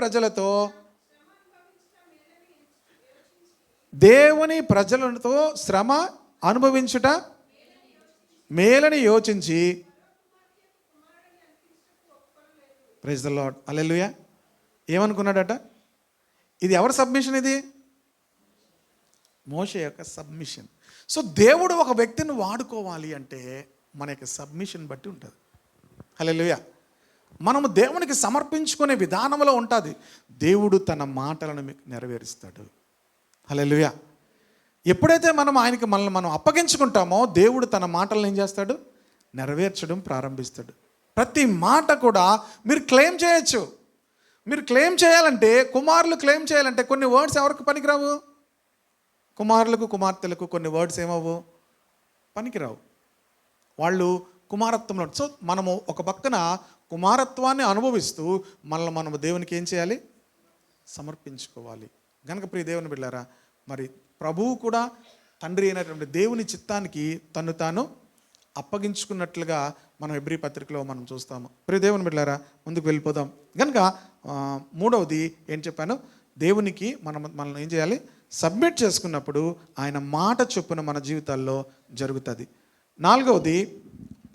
ప్రజలతో శ్రమ అనుభవించుట మేలని యోచించి. Praise the Lord. హల్లెలూయా. ఏమనుకున్నాడట? ఇది ఎవరి సబ్మిషన్? ఇది మోషే యొక్క సబ్మిషన్. సో దేవుడు ఒక వ్యక్తిని వాడుకోవాలి అంటే మన యొక్క సబ్మిషన్ బట్టి ఉంటుంది. హల్లెలూయా. మనము దేవునికి సమర్పించుకునే విధానంలో ఉంటుంది. దేవుడు తన మాటలను మీకు నెరవేరుస్తాడు. హల్లెలూయా. ఎప్పుడైతే మనం ఆయనకి మనల్ని మనం అప్పగించుకుంటామో దేవుడు తన మాటలను ఏం చేస్తాడు? నెరవేర్చడం ప్రారంభిస్తాడు. ప్రతి మాట కూడా మీరు క్లెయిమ్ చేయొచ్చు. మీరు క్లెయిమ్ చేయాలంటే, కుమారులు క్లెయిమ్ చేయాలంటే కొన్ని వర్డ్స్ ఎవరికి పనికిరావు? కుమారులకు కుమార్తెలకు కొన్ని వర్డ్స్ ఏమవు? పనికిరావు. వాళ్ళు కుమారత్వంలో. సో మనము ఒక పక్కన కుమారత్వాన్ని అనుభవిస్తూ మనము దేవునికి ఏం చేయాలి? సమర్పించుకోవాలి. కనుక ప్రియ దేవుని బిడ్డలారా, మరి ప్రభువు కూడా తండ్రి అయినటువంటి దేవుని చిత్తానికి తను తాను అప్పగించుకున్నట్లుగా మనం హెబ్రీ పత్రికలో మనం చూస్తాము. ప్రియ దేవుని బిడ్డలారా, ముందుకు వెళ్ళిపోదాం. కనుక మూడవది ఏం చెప్పాను? దేవునికి మనల్ని ఏం చేయాలి? సబ్మిట్ చేసుకున్నప్పుడు ఆయన మాట చొప్పున మన జీవితాల్లో జరుగుతుంది. నాలుగవది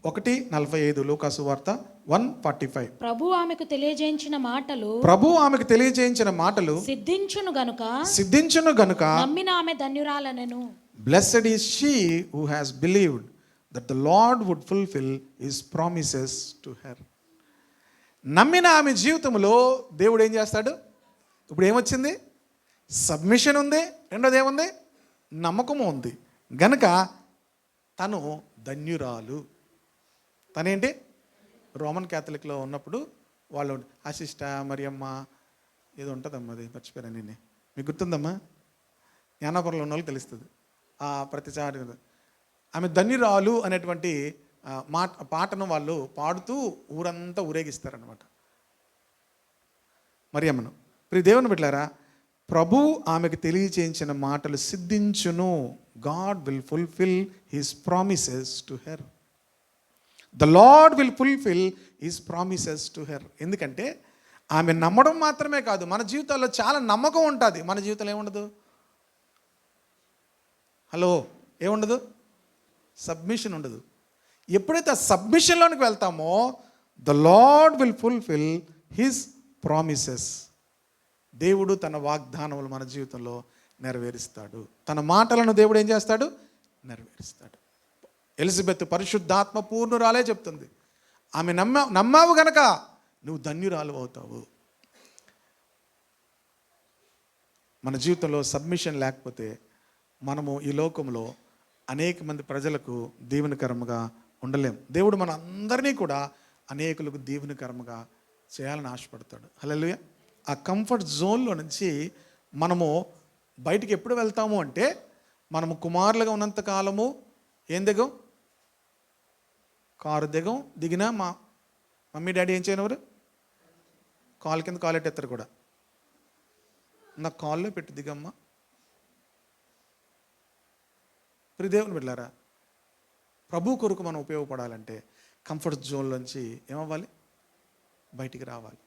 1:45 లూకాసు వార్త 1:45. ప్రభు ఆమెకు తెలియజేయించిన మాటలు సిద్ధించును గనుక నమ్మిన ఆమె ధన్యురాలనెను. Blessed is she who has believed that the Lord would fulfill his promises to her. నమ్మిన ఆమె జీవితంలో దేవుడు ఏం చేస్తాడు? ఇప్పుడు ఏమొచ్చింది? సబ్మిషన్ ఉంది. రెండోది ఏముంది? నమ్మకము ఉంది. గనుక తను ధన్యురాలు. తనేంటి? రోమన్ క్యాథలిక్లో ఉన్నప్పుడు వాళ్ళు అసిస్ట మరియమ్మ ఏదో ఉంటుందమ్మా, అది మర్చిపోయాను నేను. మీకు గుర్తుందమ్మా? జ్ఞానాపురంలో ఉన్న వాళ్ళకి తెలుస్తుంది. ప్రతిసారి ఆమె ధన్యురాలు అనేటువంటి పాటను వాళ్ళు పాడుతూ ఊరంతా ఊరేగిస్తారనమాట మరియమ్మను. ప్రియ దేవుని బిడ్డలారా, ప్రభు ఆమెకు తెలియచేయించిన మాటలు సిద్ధించును. God will fulfil his promises to her. The Lord will fulfil his promises to her. ఎందుకంటే ఆమె నమ్మడం మాత్రమే కాదు, మన జీవితాల్లో చాలా నమ్మకం ఉంటుంది. మన జీవితంలో ఏముండదు? హలో, ఏముండదు? సబ్మిషన్ ఉండదు. ఎప్పుడైతే ఆ సబ్మిషన్లోనికి వెళ్తామో the Lord will fulfil his promises. దేవుడు తన వాగ్దానములు మన జీవితంలో నెరవేరుస్తాడు. తన మాటలను దేవుడు ఏం చేస్తాడు? నెరవేరుస్తాడు. ఎలిజబెత్ పరిశుద్ధాత్మ పూర్ణురాలే చెప్తుంది, ఆమె నమ్మావు గనక నువ్వు ధన్యురాలు అవుతావు. మన జీవితంలో సబ్మిషన్ లేకపోతే మనము ఈ లోకంలో అనేక మంది ప్రజలకు దీవెనకరముగా ఉండలేం. దేవుడు మన అందరినీ కూడా అనేకులకు దీవెనకరముగా చేయాలని ఆశపడతాడు. హల్లెలూయా. ఆ కంఫర్ట్ జోన్లో నుంచి మనము బయటికి ఎప్పుడు వెళ్తాము అంటే, మనము కుమారులుగా ఉన్నంత కాలము ఏం దిగం? కారు దిగం. దిగినా మా మమ్మీ డాడీ ఏం చేయనివారు? కాలు కింద కాలెట్టేస్తారు కూడా. నా కాల్లో పెట్టి దిగమ్మా. ప్రియ దేవుని బిడ్డలారా, ప్రభు కొరకు మనం ఉపయోగపడాలంటే కంఫర్ట్ జోన్లోంచి ఏమవ్వాలి? బయటికి రావాలి.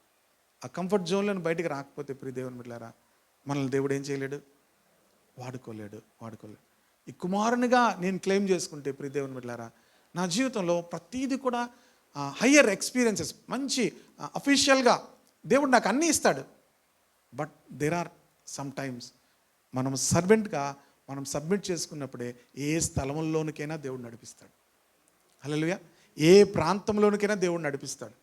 ఆ కంఫర్ట్ జోన్లోని బయటికి రాకపోతే ప్రియ దేవుని బిడ్డలారా, మనల్ని దేవుడు ఏం చేయలేడు? వాడుకోలేడు. ఈ కుమారునిగా నేను క్లెయిమ్ చేసుకుంటే ప్రియ దేవుని బిడ్డలారా, నా జీవితంలో ప్రతీది కూడా హయ్యర్ ఎక్స్పీరియన్సెస్, మంచి అఫీషియల్గా దేవుడు నాకు అన్నీ ఇస్తాడు. But there are sometimes మనం సర్వెంట్గా మనం సబ్మిట్ చేసుకున్నప్పుడే ఏ స్థలంలోనికైనా దేవుడు నడిపిస్తాడు. హల్లెలూయా. ఏ ప్రాంతంలోనికైనా దేవుడు నడిపిస్తాడు.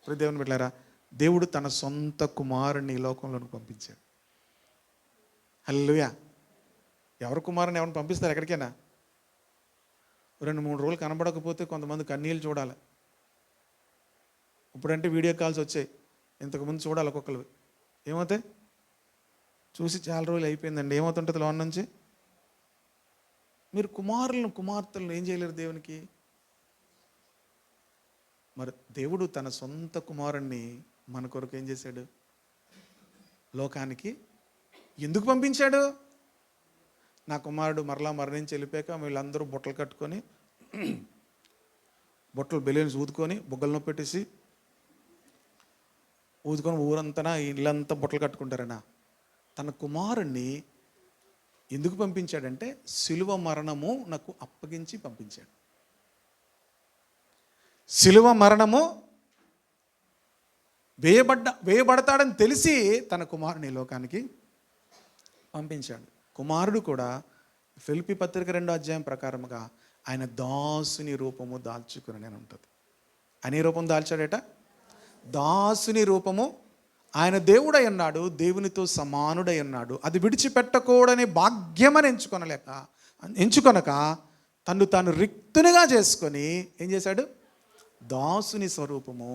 ప్రియ దేవుని బిడ్డలారా, దేవుడు తన సొంత కుమారుని ఈ లోకంలోకి పంపించాడు. హల్లెలూయా. ఎవరు కుమారుని ఎవరిని పంపిస్తారు? ఎక్కడికైనా 2-3 రోజులు కనబడకపోతే కొంతమంది కన్నీళ్ళు చూడాలి. ఇప్పుడంటే వీడియో కాల్స్ వచ్చాయి, ఇంతకుముందు చూడాలి ఒక్కొక్కరు. ఏమవుతాయి? చూసి చాలా రోజులు అయిపోయిందండి. ఏమవుతుంటుంది లోన్ నుంచి? మీరు కుమార్తెలను ఏం చేయలేరు దేవునికి. మరి దేవుడు తన సొంత కుమారుణ్ణి మన కొరకు ఏం చేశాడు? లోకానికి ఎందుకు పంపించాడు? నా కుమారుడు మరలా మరణించి వెళ్ళిపోయాక వీళ్ళందరూ బుట్టలు కట్టుకొని బుట్టలు బెలూన్స్ ఊదుకొని బుగ్గలను పెట్టేసి ఊదుకొని ఊరంతా ఇళ్ళంతా బుట్టలు కట్టుకుంటారన్నా. తన కుమారుణ్ణి ఎందుకు పంపించాడంటే సిలువ మరణము నాకు అప్పగించి పంపించాడు. సిలువ మరణము వేయబడతాడని తెలిసి తన కుమారుని లోకానికి పంపించాడు. కుమారుడు కూడా ఫిలిప్పీ పత్రిక 2వ అధ్యాయం ప్రకారముగా ఆయన దాసుని రూపము దాల్చుకుని నేను ఉంటుంది. అనే రూపం దాల్చాడట, దాసుని రూపము. ఆయన దేవుడై ఉన్నాడు, దేవునితో సమానుడై ఉన్నాడు. అది విడిచిపెట్టకూడని భాగ్యమని ఎంచుకొనక తను తాను రిక్తునిగా చేసుకొని ఏం చేశాడు? దాసుని స్వరూపము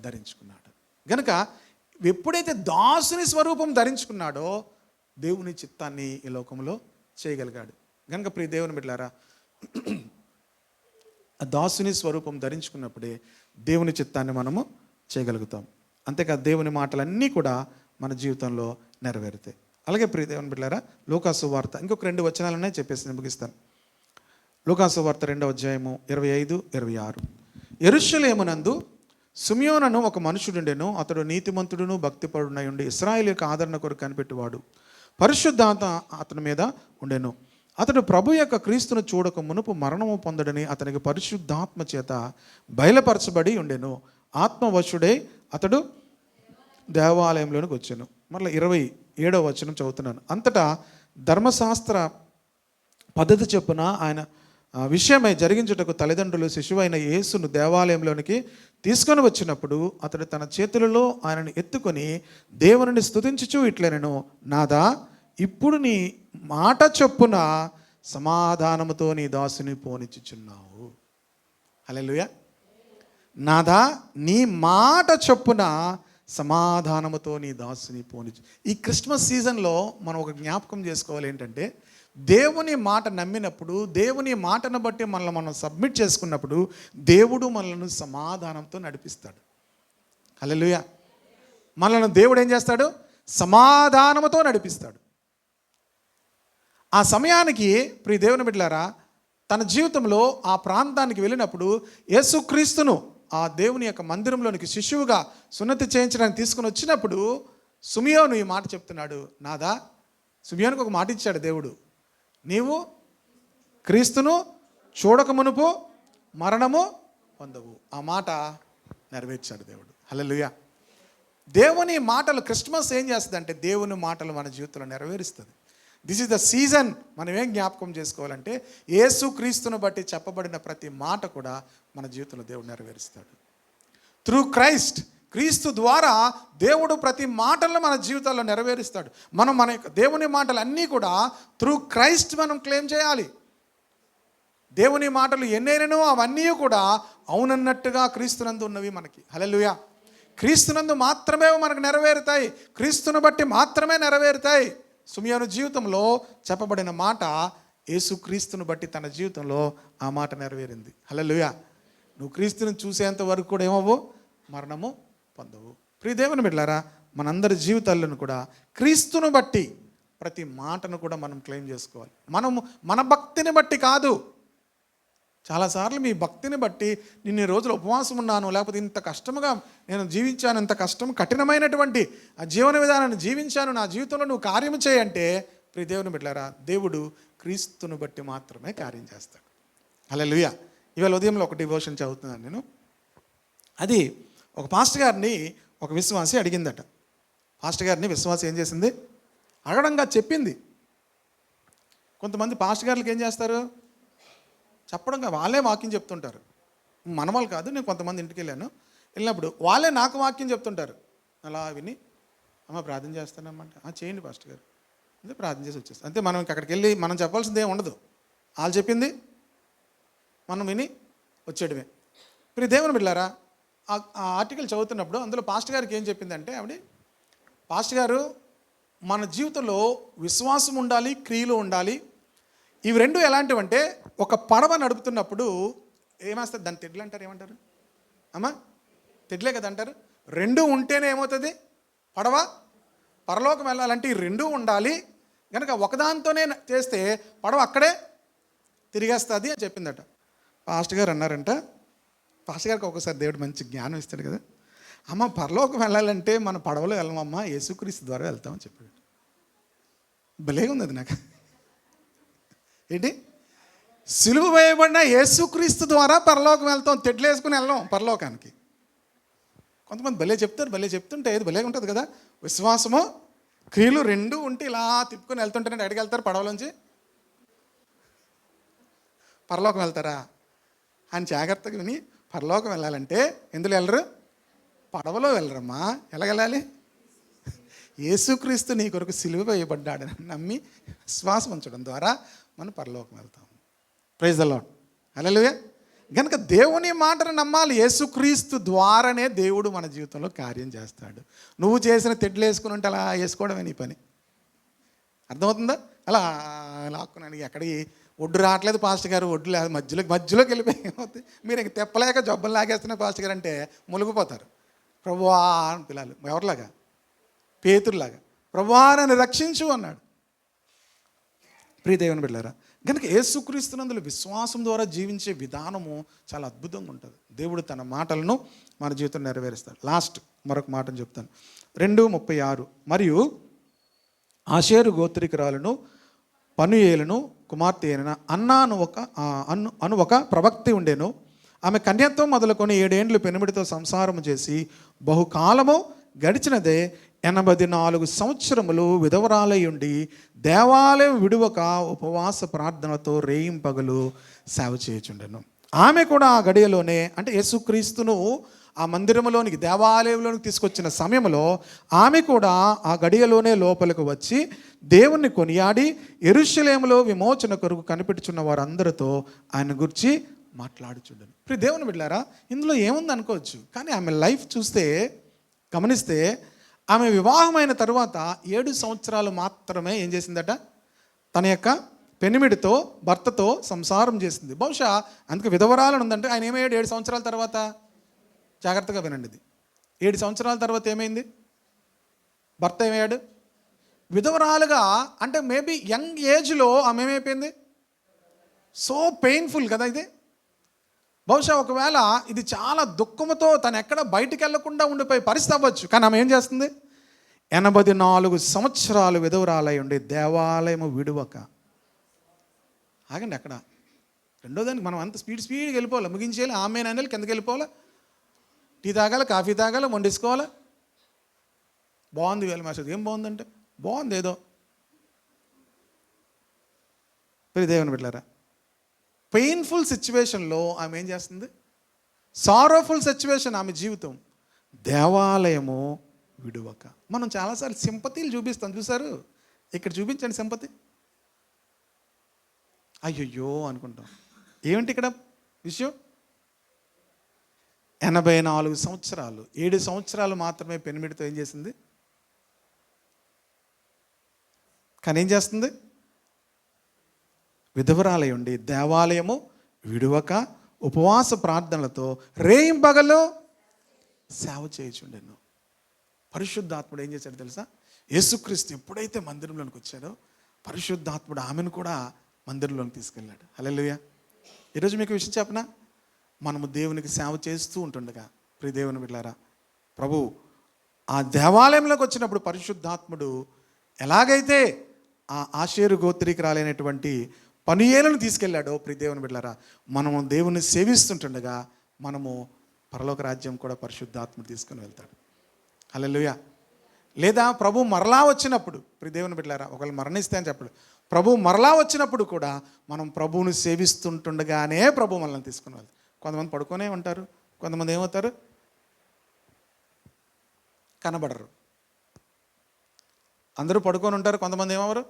ధరించుకున్నాడు. గనుక ఎప్పుడైతే దాసుని స్వరూపం ధరించుకున్నాడో దేవుని చిత్తాన్ని ఈ లోకంలో చేయగలిగాడు. గనుక ప్రియ దేవుని బిడ్డలారా, ఆ దాసుని స్వరూపం ధరించుకున్నప్పుడే దేవుని చిత్తాన్ని మనము చేయగలుగుతాం. అంతేకాదు దేవుని మాటలన్నీ కూడా మన జీవితంలో నెరవేరుతాయి. అలాగే ప్రియ దేవుని బిడ్డలారా, లూకాసు వార్త ఇంకొక 2 వచనాలనే చెప్పేసి నేను ముగిస్తాను. లూకాసు వార్త 2వ అధ్యాయము 25, 26. యెరూషలేమునందు సిమియోనను ఒక మనుషుడుండెను. అతడు నీతిమంతుడును భక్తిపరుడునై ఉండి ఇశ్రాయేలు యొక్క ఆదరణ కొరకు కనిపెట్టువాడు. పరిశుద్ధాత్మ అతని మీద ఉండెను. అతడు ప్రభు యొక్క క్రీస్తును చూడక మునుపు మరణము పొందడని అతనికి పరిశుద్ధాత్మ చేత బయలుపరచబడి ఉండెను. ఆత్మవశుడై అతడు దేవాలయంలోనికి వచ్చాను. మరలా 27వ వచనం చదువుతున్నాను. అంతటా ధర్మశాస్త్ర పద్ధతి చొప్పున ఆయన విషయమై జరిగించుటకు తల్లిదండ్రులు శిశువైన యేసును దేవాలయంలోనికి తీసుకొని వచ్చినప్పుడు అతడు తన చేతులలో ఆయనను ఎత్తుకొని దేవునిని స్తుతించుచు ఇట్లనెను, నాదా, ఇప్పుడు నీ మాట చొప్పున సమాధానముతో నీ దాసుని పోనిచ్చుచున్నావు. హల్లెలూయా. నాదా, నీ మాట చొప్పున సమాధానముతో నీ దాసుని పోనిచ్చు. ఈ క్రిస్మస్ సీజన్లో మనం ఒక జ్ఞాపకం చేసుకోవాలి ఏంటంటే, దేవుని మాట నమ్మినప్పుడు, దేవుని మాటను బట్టి మనల్ని మనం సబ్మిట్ చేసుకున్నప్పుడు దేవుడు మనల్ని సమాధానంతో నడిపిస్తాడు. హల్లెలూయా. మనల్ని దేవుడు ఏం చేస్తాడు? సమాధానముతో నడిపిస్తాడు. ఆ సమయానికి ప్రియ దేవుని బిడ్డలారా, తన జీవితంలో ఆ ప్రాంతానికి వెళ్ళినప్పుడు యేసుక్రీస్తును ఆ దేవుని యొక్క మందిరంలోనికి శిశువుగా సున్నతి చేయించడానికి తీసుకుని వచ్చినప్పుడు సిమియోను ఈ మాట చెప్తున్నాడు. నాదా, సిమియోనుకు ఒక మాట ఇచ్చాడు దేవుడు, నీవు క్రీస్తును చూడక మునుపు మరణము పొందవు. ఆ మాట నెరవేర్చాడు దేవుడు. హల్లెలూయా. దేవుని మాటలు, క్రిస్మస్ ఏం చేస్తుంది అంటే దేవుని మాటలు మన జీవితంలో నెరవేరుస్తుంది. This is the season. మనం ఏం జ్ఞాపకం చేసుకోవాలంటే యేసు క్రీస్తును బట్టి చెప్పబడిన ప్రతి మాట కూడా మన జీవితంలో దేవుడు నెరవేరుస్తాడు. త్రూ క్రైస్ట్, క్రీస్తు ద్వారా దేవుడు ప్రతి మాటలను మన జీవితాల్లో నెరవేరుస్తాడు. మనం మన యొక్క దేవుని మాటలు అన్నీ కూడా త్రూ క్రైస్ట్ మనం క్లెయిమ్ చేయాలి. దేవుని మాటలు ఎన్నైనో అవన్నీ కూడా అవునన్నట్టుగా క్రీస్తునందు ఉన్నవి మనకి. హల్లెలూయా. క్రీస్తునందు మాత్రమే మనకు నెరవేరుతాయి, క్రీస్తును బట్టి మాత్రమే నెరవేరుతాయి. సిమియోను జీవితంలో చెప్పబడిన మాట యేసుక్రీస్తును బట్టి తన జీవితంలో ఆ మాట నెరవేరింది. హల్లెలూయా. నువ్వు క్రీస్తుని చూసేంత వరకు కూడా ఏమవ్వు? మరణము పొందవు. ప్రియ దేవుని బిడ్డలారా, మనందరి జీవితాలను కూడా క్రీస్తును బట్టి ప్రతి మాటను కూడా మనం క్లెయిమ్ చేసుకోవాలి. మనము మన భక్తిని బట్టి కాదు. చాలాసార్లు మీ భక్తిని బట్టి నిన్న రోజులు ఉపవాసం ఉన్నాను, లేకపోతే ఇంత కష్టముగా నేను జీవించాను, ఇంత కష్టం కఠినమైనటువంటి ఆ జీవన విధానాన్ని జీవించాను, నా జీవితంలో నువ్వు కార్యము చేయంటే ప్రియ దేవుని బిడ్డలారా, దేవుడు క్రీస్తును బట్టి మాత్రమే కార్యం చేస్తాడు. హల్లెలూయా. ఇవాళ ఉదయంలో ఒక డివోషన్ చదువుతున్నాను నేను. అది ఒక పాస్టర్ గారిని ఒక విశ్వాసి అడిగిందట. పాస్టర్ గారిని విశ్వాసి ఏం చేసింది? అడగడంగా చెప్పింది. కొంతమంది పాస్టర్ గారులకు ఏం చేస్తారు? చెప్పడంగా వాళ్ళే వాక్యం చెప్తుంటారు. మన వాళ్ళు కాదు, నేను కొంతమంది ఇంటికి వెళ్ళినప్పుడు వాళ్ళే నాకు వాక్యం చెప్తుంటారు. అలా విని, అమ్మ ప్రార్థన చేస్తానమ్మంటే, చేయండి పాస్టర్ గారు అంటే ప్రార్థన చేసి వచ్చేస్తాను అంతే. మనం అక్కడికి వెళ్ళి మనం చెప్పాల్సింది ఏమి ఉండదు. వాళ్ళు చెప్పింది మనం విని వచ్చేయడమే. ప్రియ దేవుని బిడ్డలారా, ఆ ఆర్టికల్ చదువుతున్నప్పుడు అందులో పాస్టర్ గారికి ఏం చెప్పిందంటే ఆవిడ, పాస్టర్ గారు మన జీవితంలో విశ్వాసం ఉండాలి, క్రియలు ఉండాలి. ఇవి రెండు ఎలాంటివంటే, ఒక పడవ నడుపుతున్నప్పుడు ఏమేస్తారు? దాన్ని తెడ్లు అంటారు. ఏమంటారు అమ్మా? తెడ్లే కదా అంటారు. రెండు ఉంటేనే ఏమవుతుంది? పడవ పరలోకం వెళ్ళాలంటే ఈ రెండూ ఉండాలి. కనుక ఒకదాంతోనే చేస్తే పడవ అక్కడే తిరిగేస్తుంది అని చెప్పిందట. పాస్టర్ గారు అన్నారంట, పాస్టర్ గారికి ఒకసారి దేవుడు మంచి జ్ఞానం ఇస్తాడు కదా, అమ్మ పరలోకం వెళ్ళాలంటే మన పడవలో వెళ్ళమమ్మా, యేసుక్రీస్తు ద్వారా వెళ్తామని చెప్పాడు. భలేగా ఉంది అది నాకు. ఏంటి, సిలువ వేయబడిన యేసుక్రీస్తు ద్వారా పరలోకం వెళ్తాం, తెడ్లు వేసుకుని వెళ్ళాం పరలోకానికి. కొంతమంది భలే చెప్తారు, భలే చెప్తుంటే ఇది భలేగా ఉంటుంది కదా. విశ్వాసము క్రియలు రెండు ఉంటే ఇలా తిప్పుకొని వెళ్తుంటేనే ఎక్కడికి వెళ్తారు? పడవలోంచి పరలోకం వెళ్తారా అని జాగ్రత్తగా విని, పరలోకం వెళ్ళాలంటే ఎందులో వెళ్ళరు? పడవలో వెళ్ళరమ్మా. ఎలాగెళ్ళాలి? యేసుక్రీస్తు నీ కొరకు సిలువ వేయబడ్డాడని నమ్మి విశ్వాసం ఉంచడం ద్వారా మనం పరలోకం వెళ్తాం. Praise the Lord. హల్లెలూయా. కనుక దేవుని మాటను నమ్మాలి. యేసుక్రీస్తు ద్వారానే దేవుడు మన జీవితంలో కార్యం చేస్తాడు. నువ్వు చేసిన తెడ్లు వేసుకుని ఉంటే అలా వేసుకోవడమే నీ పని. అర్థమవుతుందా? అలా లాక్కున్నాను, ఎక్కడికి ఒడ్డు రావట్లేదు పాస్టర్ గారు, ఒడ్డు లేదు, మధ్యలోకి వెళ్ళిపోయి మీరు ఇంక తెప్పలేక జబ్బులు లాగేస్తున్న పాస్టర్ గారు అంటే మునిగిపోతారు. ప్రభువా అని పిలాలి. ఎవరిలాగా? పేతురులాగా. ప్రభువా నన్ను రక్షించు అన్నాడు. ప్రియ దేవుని బిడ్డలారా, కనుక యేసుక్రీస్తునందులో విశ్వాసం ద్వారా జీవించే విధానము చాలా అద్భుతంగా ఉంటుంది. దేవుడు తన మాటలను మన జీవితం నెరవేరుస్తాడు. లాస్ట్ మరొక మాటను చెప్తాను. 2:36 మరియు ఆషేరు గోత్రికురాలను పనుయేలును కుమార్తె అయిన అన్నా అను ఒక ప్రవక్తి ఉండేను. ఆమె కన్యత్వం మొదలుకొని 7 ఏండ్లు పెనుమిడితో సంసారము చేసి బహుకాలము గడిచినదే. 84 సంవత్సరములు విధవరాలై ఉండి దేవాలయం విడువక ఉపవాస ప్రార్థనతో రేయింపగలు సేవ చేయుచుండెను. ఆమె కూడా ఆ గడియలోనే, అంటే యేసుక్రీస్తును ఆ మందిరంలోనికి దేవాలయంలోనికి తీసుకొచ్చిన సమయంలో ఆమె కూడా ఆ గడియలోనే లోపలికి వచ్చి దేవుణ్ణి కొనియాడి యెరూషలేములో విమోచన కొరకు కనిపెట్టుచున్న వారందరితో ఆయన గురించి మాట్లాడుచుండెను. ఇప్పుడు దేవుని బిడ్డలారా, ఇందులో ఏముంది అనుకోవచ్చు, కానీ ఆమె లైఫ్ చూస్తే గమనిస్తే ఆమె వివాహమైన తరువాత 7 సంవత్సరాలు మాత్రమే ఏం చేసిందట? తన యొక్క పెనిమిడితో భర్తతో సంసారం చేసింది. బహుశా అందుకు విధవరాలను ఉందంటే ఆయన ఏమయ్యాడు 7 సంవత్సరాల తర్వాత? జాగ్రత్తగా వినండి. ఇది 7 సంవత్సరాల తర్వాత ఏమైంది? భర్త ఏమయ్యాడు? విధవరాలుగా. అంటే మేబీ యంగ్ ఏజ్లో ఆమె ఏమైపోయింది? సో పెయిన్ఫుల్ కదా ఇది. బహుశా ఒకవేళ ఇది చాలా దుఃఖంతో తను ఎక్కడ బయటికి వెళ్లకుండా ఉండిపోయే పరిస్థితి అవ్వచ్చు. కానీ ఆమె ఏం చేస్తుంది? 84 సంవత్సరాలు విధవరాలై ఉండి దేవాలయము విడువక. ఆగండి అక్కడ. రెండోదానికి మనం అంత స్పీడ్గా వెళ్ళిపోవాలి, ముగించేయాలి. ఆమె నాన్నలు కిందకి వెళ్ళిపోవాలి, టీ తాగాలి, కాఫీ తాగాలి, వండేసుకోవాలి. బాగుంది వేళ మాస్టర్. ఏం బాగుందంటే బాగుంది ఏదో. దేవుని బిడ్డలారా, పెయిన్ఫుల్ సిచ్యువేషన్లో ఆమె ఏం చేస్తుంది? సారోఫుల్ సిచ్యువేషన్ ఆమె జీవితం. దేవాలయము విడువక. మనం చాలాసార్లు సింపతిలు చూపిస్తాం, చూసారు? ఇక్కడ చూపించండి సింపతి. అయ్యయ్యో అనుకుంటాం. ఏమిటి ఇక్కడ విషయం? 84 సంవత్సరాలు, 7 సంవత్సరాలు మాత్రమే పెనిమిడితో ఏం చేసింది? కానీ ఏం చేస్తుంది? విధవరాలై ఉండి దేవాలయము విడువక ఉపవాస ప్రార్థనలతో రేయింపగలు సేవ చేయుచుండెను. పరిశుద్ధాత్ముడు ఏం చేశాడు తెలుసా? యేసుక్రీస్తు ఎప్పుడైతే మందిరంలోనికి వచ్చాడో పరిశుద్ధాత్ముడు ఆమెను కూడా మందిరంలోకి తీసుకెళ్ళాడు. హల్లెలూయా. ఈరోజు మీకు విషయం చెప్పనా? మనము దేవునికి సేవ చేస్తూ ఉంటుండగా ప్రియ దేవుని బిడ్డలారా, ప్రభు ఆ దేవాలయంలోకి వచ్చినప్పుడు పరిశుద్ధాత్ముడు ఎలాగైతే ఆ ఆషేరు గోత్రీకురాలైనటువంటి పనుయేలును తీసుకెళ్ళాడో ప్రియ దేవుని బిడ్డలారా, మనము దేవుని సేవిస్తుంటుండగా మనము పరలోక రాజ్యం కూడా పరిశుద్ధాత్ముడు తీసుకొని వెళ్తాడు. హల్లెలూయా. లేదా ప్రభు మరలా వచ్చినప్పుడు ప్రియ దేవుని బిడ్డలారా, ఒకళ్ళు మరణిస్తే అని చెప్పడు, ప్రభు మరలా వచ్చినప్పుడు కూడా మనం ప్రభువుని సేవిస్తుంటుండగానే ప్రభు మనల్ని తీసుకుని వెళ్తాడు. కొంతమంది పడుకొనే ఉంటారు, కొంతమంది ఏమవుతారు? కనబడరు. అందరూ పడుకొని ఉంటారు, కొంతమంది ఏమవరు?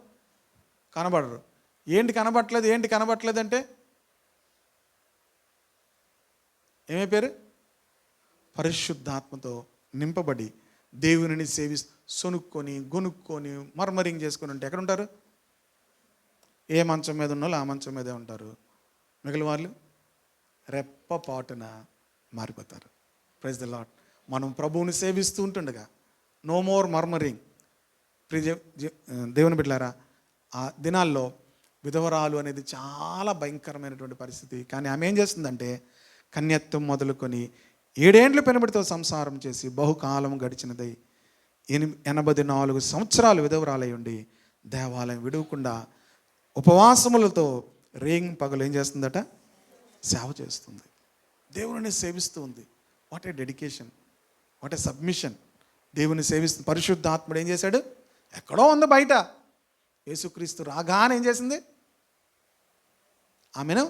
కనబడరు. ఏంటి కనబట్టలేదు అంటే ఏమైపోయారు? పరిశుద్ధాత్మతో నింపబడి దేవునిని సొనుక్కొని గొనుక్కొని మర్మరింగ్ చేసుకొని ఉంటే ఎక్కడ ఉంటారు? ఏ మంచం మీద ఉన్నోళ్ళు ఆ మంచం మీదే ఉంటారు. మిగిలిన వాళ్ళు రెప్పపాటున మారిపోతారు. Praise the Lord. మనం ప్రభువుని సేవిస్తూ ఉంటుండగా నో మోర్ మర్మరింగ్. దేవుని బిడ్డలారా, ఆ దినాల్లో విధవరాలు అనేది చాలా భయంకరమైనటువంటి పరిస్థితి. కానీ ఆమె ఏం చేస్తుందంటే కన్యత్వం మొదలుకొని 7 ఏండ్లు పెనబడితో సంసారం చేసి బహుకాలం గడిచినదై 84 సంవత్సరాలు విధవరాలై ఉండి దేవాలయం విడవకుండా ఉపవాసములతో రేయింగ్ పగలు ఏం చేస్తుందట? సేవ చేస్తుంది, దేవుని సేవిస్తూ ఉంది. What a dedication, what a submission. దేవుని సేవిస్తుంది. పరిశుద్ధాత్ముడు ఏం చేశాడు? ఎక్కడో ఉంది బయట, యేసుక్రీస్తు రాగానే ఏం చేసింది? ఆమెను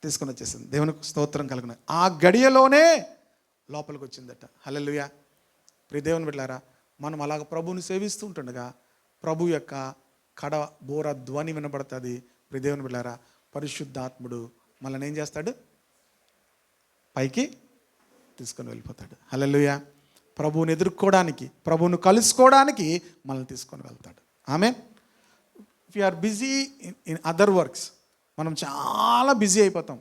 తీసుకొని వచ్చేసింది. దేవునికి స్తోత్రం కలుగును. ఆ గడియలోనే లోపలికి వచ్చిందట. హల్లెలూయా. ప్రియ దేవుని బిడ్డలారా, మనం అలాగ ప్రభువుని సేవిస్తూ ఉంటుండగా ప్రభు యొక్క కడ బోర ధ్వని వినబడుతుంది. ప్రియ దేవుని బిడ్డలారా, పరిశుద్ధాత్ముడు మనల్ని ఏం చేస్తాడు? పైకి తీసుకొని వెళ్ళిపోతాడు. హల్లెలూయా. ప్రభువుని ఎదుర్కోవడానికి, ప్రభువును కలుసుకోవడానికి మనల్ని తీసుకొని వెళ్తాడు. Amen. If you are busy in other works, మనం చాలా బిజీ అయిపోతాం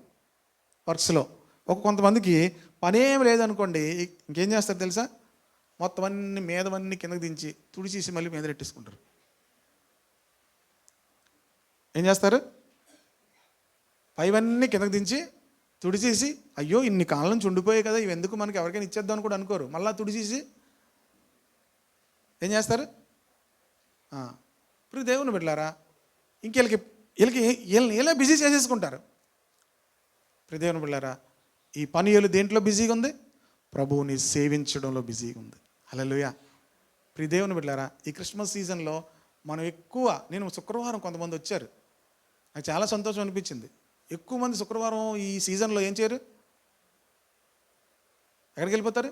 వర్క్స్లో. కొంతమందికి పనేం లేదనుకోండి, ఇంకేం చేస్తారు తెలుసా? మొత్తం అన్ని మీదవన్నీ కిందకి దించి తుడిచేసి మళ్ళీ మీద పెట్టేసుకుంటారు. ఏం చేస్తారు? పైవన్నీ కిందకి దించి తుడిచేసి, అయ్యో ఇన్ని కాలం నుంచి ఉండిపోయాయి కదా, ఇవి ఎందుకు మనకి ఎవరికైనా ఇచ్చేద్దాం అని కూడా అనుకోరు. మళ్ళీ తుడిచేసి ఏం చేస్తారు? ఇప్పుడు దేవుని బిడ్డలారా, వీళ్ళకి ఇలా బిజీ చేసేసుకుంటారు. ఇప్పుడు దేవుని బిడ్డలారా, ఈ పనిలు దేంట్లో బిజీగా ఉంది? ప్రభువుని సేవించడంలో బిజీగా ఉంది. హల్లెలూయా. ప్రియ దేవుని బిడ్డలారా, ఈ క్రిస్మస్ సీజన్లో మనం ఎక్కువ, నేను శుక్రవారం కొంతమంది వచ్చారు, నాకు చాలా సంతోషం అనిపించింది. ఎక్కువ మంది శుక్రవారం ఈ సీజన్లో ఏం చేయరు? ఎక్కడికి వెళ్ళిపోతారు?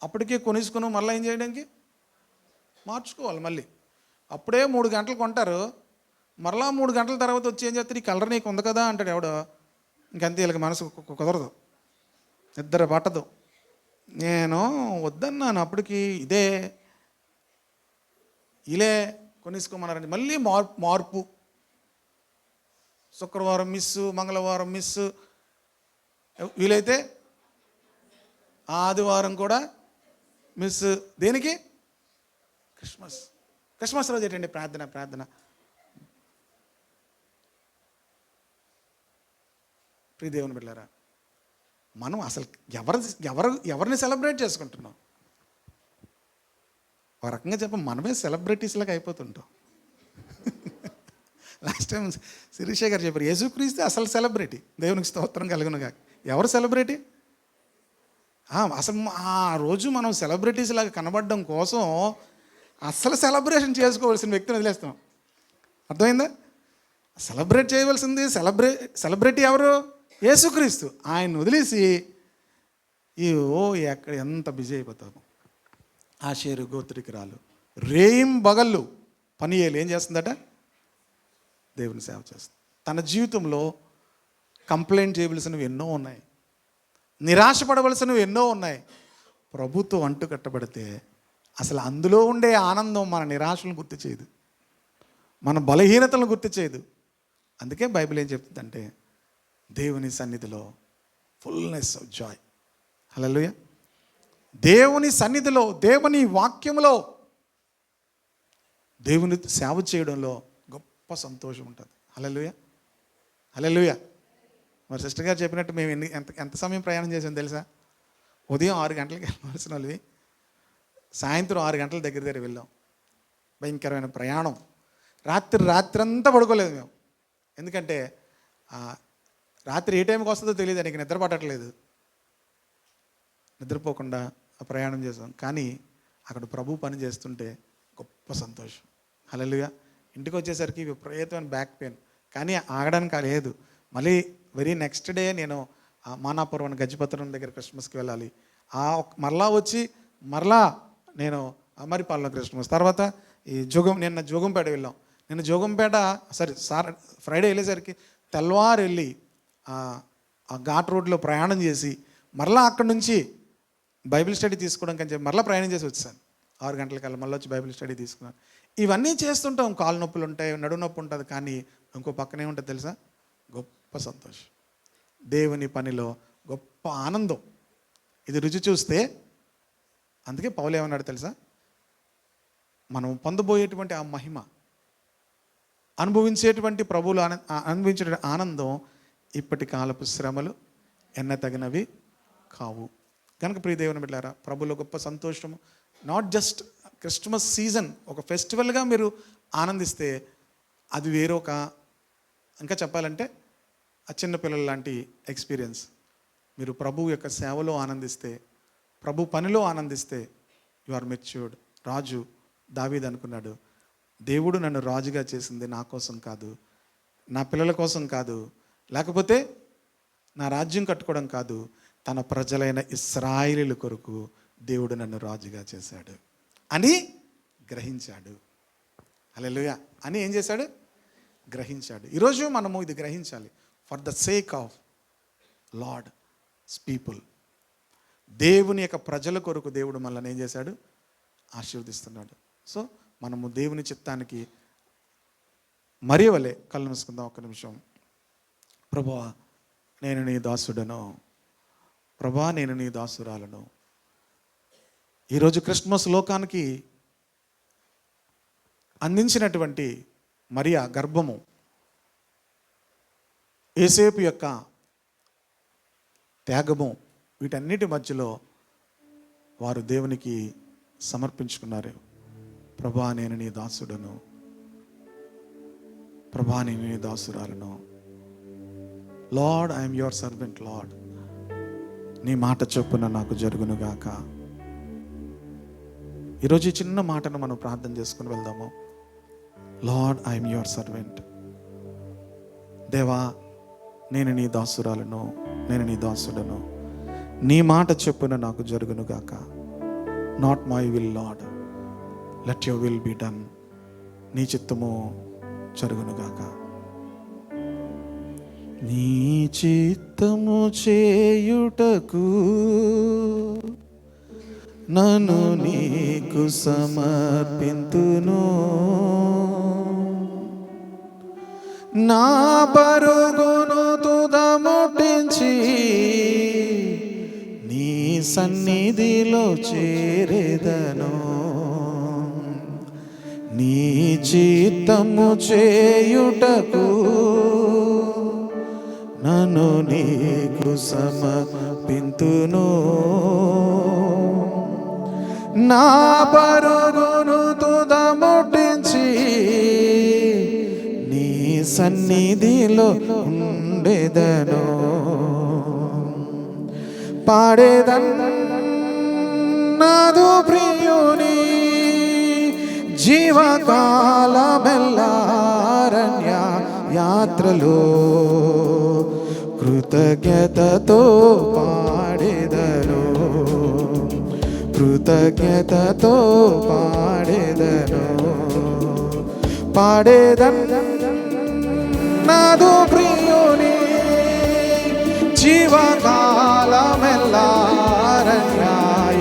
అప్పటికే కొనేసుకుని మళ్ళీ ఏం చేయడానికి మార్చుకోవాలి. మళ్ళీ అప్పుడే 3 గంటలు కొంటారు, మరలా 3 గంటల తర్వాత వచ్చి ఏం చేస్తారు? ఈ కలర్ నీకు ఉంది కదా అంటాడు ఎవడో. ఇంకంతే, వీళ్ళకి మనసు కుదరదు, నిద్ర పట్టదు. నేను వద్దన్నాను అప్పటికి, ఇలే కొనేసుకోమన్నారండి. మళ్ళీ మార్పు. శుక్రవారం మిస్సు, మంగళవారం మిస్సు, వీలైతే ఆదివారం కూడా మిస్. దేనికి? క్రిస్మస్ రోజు ఏంటండి? ప్రార్థన. ప్రియ దేవుని బిడ్డలారా, మనం అసలు ఎవరిని సెలబ్రేట్ చేసుకుంటున్నాం? ఒక రకంగా మనమే సెలబ్రిటీస్ లాగా అయిపోతుంటాం. లాస్ట్ టైం శిరీష గారు చెప్పారు, యేసుక్రీస్తు అసలు సెలబ్రిటీ. దేవునికి స్తోత్రం కలుగునుగా. ఎవరు సెలబ్రిటీ? అసలు ఆ రోజు మనం సెలబ్రిటీస్ లాగా కనబడడం కోసం అసలు సెలబ్రేషన్ చేసుకోవాల్సిన వ్యక్తిని వదిలేస్తాం. అర్థమైందా? సెలబ్రేట్ చేయవలసింది సెలబ్రిటీ ఎవరు? యేసుక్రీస్తు. ఆయన వదిలేసి ఎక్కడ ఎంత బిజీ అయిపోతాము. ఆషేరు గోత్రికురాలు రేయిం బగళ్ళు పనియేలు ఏం చేస్తుందట? దేవుని సేవ చేస్తుంది. తన జీవితంలో కంప్లైంట్ చేయవలసినవి ఎన్నో ఉన్నాయి, నిరాశపడవలసినవి ఎన్నో ఉన్నాయి. ప్రభుతో అంటు కట్టబడితే అసలు అందులో ఉండే ఆనందం మన నిరాశలను గుర్తు చేయదు, మన బలహీనతలను గుర్తు చేయదు. అందుకే బైబిల్ ఏం చెప్తుందంటే, దేవుని సన్నిధిలో ఫుల్నెస్ ఆఫ్ జాయ్. హల్లెలూయా. దేవుని సన్నిధిలో, దేవుని వాక్యములో, దేవుని సేవ చేయడంలో గొప్ప సంతోషం ఉంటుంది. హల్లెలూయా. హల్లెలూయా. మరి సిస్టర్ గారు చెప్పినట్టు మేము ఎంత సమయం ప్రయాణం చేసాం తెలుసా? ఉదయం 6 గంటలకి వెళ్ళవలసిన వాళ్ళవి సాయంత్రం 6 గంటల దగ్గర వెళ్ళాం. భయంకరమైన ప్రయాణం. రాత్రి అంతా పడుకోలేదు మేము. ఎందుకంటే రాత్రి ఏ టైంకి వస్తుందో తెలియదు, నీకు నిద్ర పట్టట్లేదు. నిద్రపోకుండా ఆ ప్రయాణం చేసాం. కానీ అక్కడ ప్రభు పని చేస్తుంటే గొప్ప సంతోషం. హల్లెలూయా. ఇంటికి వచ్చేసరికి విపరీతమైన బ్యాక్ పెయిన్, కానీ ఆగడానికి లేదు. మళ్ళీ వెరీ నెక్స్ట్ డే నేను మానాపురం గజపత్రం దగ్గర క్రిస్మస్కి వెళ్ళాలి. మరలా వచ్చి నేను అమరిపాలెంలో క్రిస్మస్, తర్వాత నిన్న జోగంపేట వెళ్ళాం. నిన్న జోగంపేట ఫ్రైడే వెళ్ళేసరికి తెల్లవారు వెళ్ళి ఆ ఘాట్ రోడ్లో ప్రయాణం చేసి మరలా అక్కడి నుంచి బైబిల్ స్టడీ తీసుకోవడానికి అని చెప్పి మరలా ప్రయాణం చేసి వచ్చాను. 6 గంటలకల్లా మళ్ళీ వచ్చి బైబిల్ స్టడీ తీసుకున్నాను. ఇవన్నీ చేస్తుంటాం. కాలు నొప్పులు ఉంటాయి, నడుము నొప్పి ఉంటుంది, కానీ ఇంకో పక్కనే ఉంటుంది తెలుసా? గొప్ప సంతోషం, దేవుని పనిలో గొప్ప ఆనందం. ఇది రుచి చూస్తే, అందుకే పౌలు ఏమన్నాడు తెలుసా? మనం పొందబోయేటువంటి ఆ మహిమ, అనుభవించేటువంటి ప్రభువులు అనుభవించే ఆనందం ఇప్పటి కాలపు శ్రమలు ఎన్నతగినవి కావు. కనుక ప్రియ దేవుని బిడ్డలారా, ప్రభులో గొప్ప సంతోషము. నాట్ జస్ట్ క్రిస్మస్ సీజన్ ఒక ఫెస్టివల్గా మీరు ఆనందిస్తే అది వేరొక, ఇంకా చెప్పాలంటే ఆ చిన్నపిల్లల లాంటి ఎక్స్పీరియన్స్. మీరు ప్రభు యొక్క సేవలో ఆనందిస్తే, ప్రభు పనిలో ఆనందిస్తే యు ఆర్ మెచ్యూర్డ్. రాజు దావీదు అనుకున్నాడు, దేవుడు నన్ను రాజుగా చేసింది నా కోసం కాదు, నా పిల్లల కోసం కాదు, లేకపోతే నా రాజ్యం కట్టుకోవడం కాదు, తన ప్రజలైన ఇశ్రాయేలీయుల కొరకు దేవుడు నన్ను రాజుగా చేశాడు అని గ్రహించాడు. హల్లెలూయా అని ఏం చేశాడు? గ్రహించాడు. ఈరోజు మనము ఇది గ్రహించాలి. For the sake of Lord's people, దేవుని యొక్క ప్రజల కొరకు దేవుడు మనల్ని ఏం చేశాడు? ఆశీర్వదిస్తున్నాడు. సో మనము దేవుని చిత్తానికి మరి వలె కళ్ళు మూసుకుందాం ఒక్క నిమిషం. ప్రభువా నేను నీ దాసుడను, ప్రభువా నేను నీ దాసురాలను. ఈరోజు క్రిస్మస్ లోకానికి అందించినటువంటి మరియా గర్భము, యేసేపు యొక్క త్యాగము, వీటన్నిటి మధ్యలో వారు దేవునికి సమర్పించుకున్నారు. ప్రభా నేను నీ దాసుడను, ప్రభా నేను నీ దాసురాలను. Lord I'm your servant Lord, నీ మాట చొప్పున నాకు జరుగునుగాక. ఈరోజు ఈ చిన్న మాటను మనం ప్రార్థన చేసుకుని వెళ్దాము. Lord I'm your servant. దేవా నేను నీ దాసురాలను, నేను నీ దాసుడను, నీ మాట చొప్పున నాకు జరుగునుగాక. Not my will Lord, let your will be done. నీ చిత్తము జరుగునుగాక. నీ చిత్తము చేయుటకు నన్ను నీకు సమర్పింతును. నా పరుగును తుదముట్టించి నీ సన్నిధిలో చేరేదను. నీ చిత్తము చేయుటకు నన్ను నీకు సమర్పింతును. నా పరుగును తుదముట్టించి నీ సన్నిధిలో ఉండేదను. పాడేదన్నాదు ప్రియుని జీవకాలమెల్లారణ్య యాత్రలో కృతజ్ఞతతో పాడేదను, కృతజ్ఞతతో పాడేదను. పాడేదన్నాదు ప్రియుని జీవకాలమెల్లారణ్య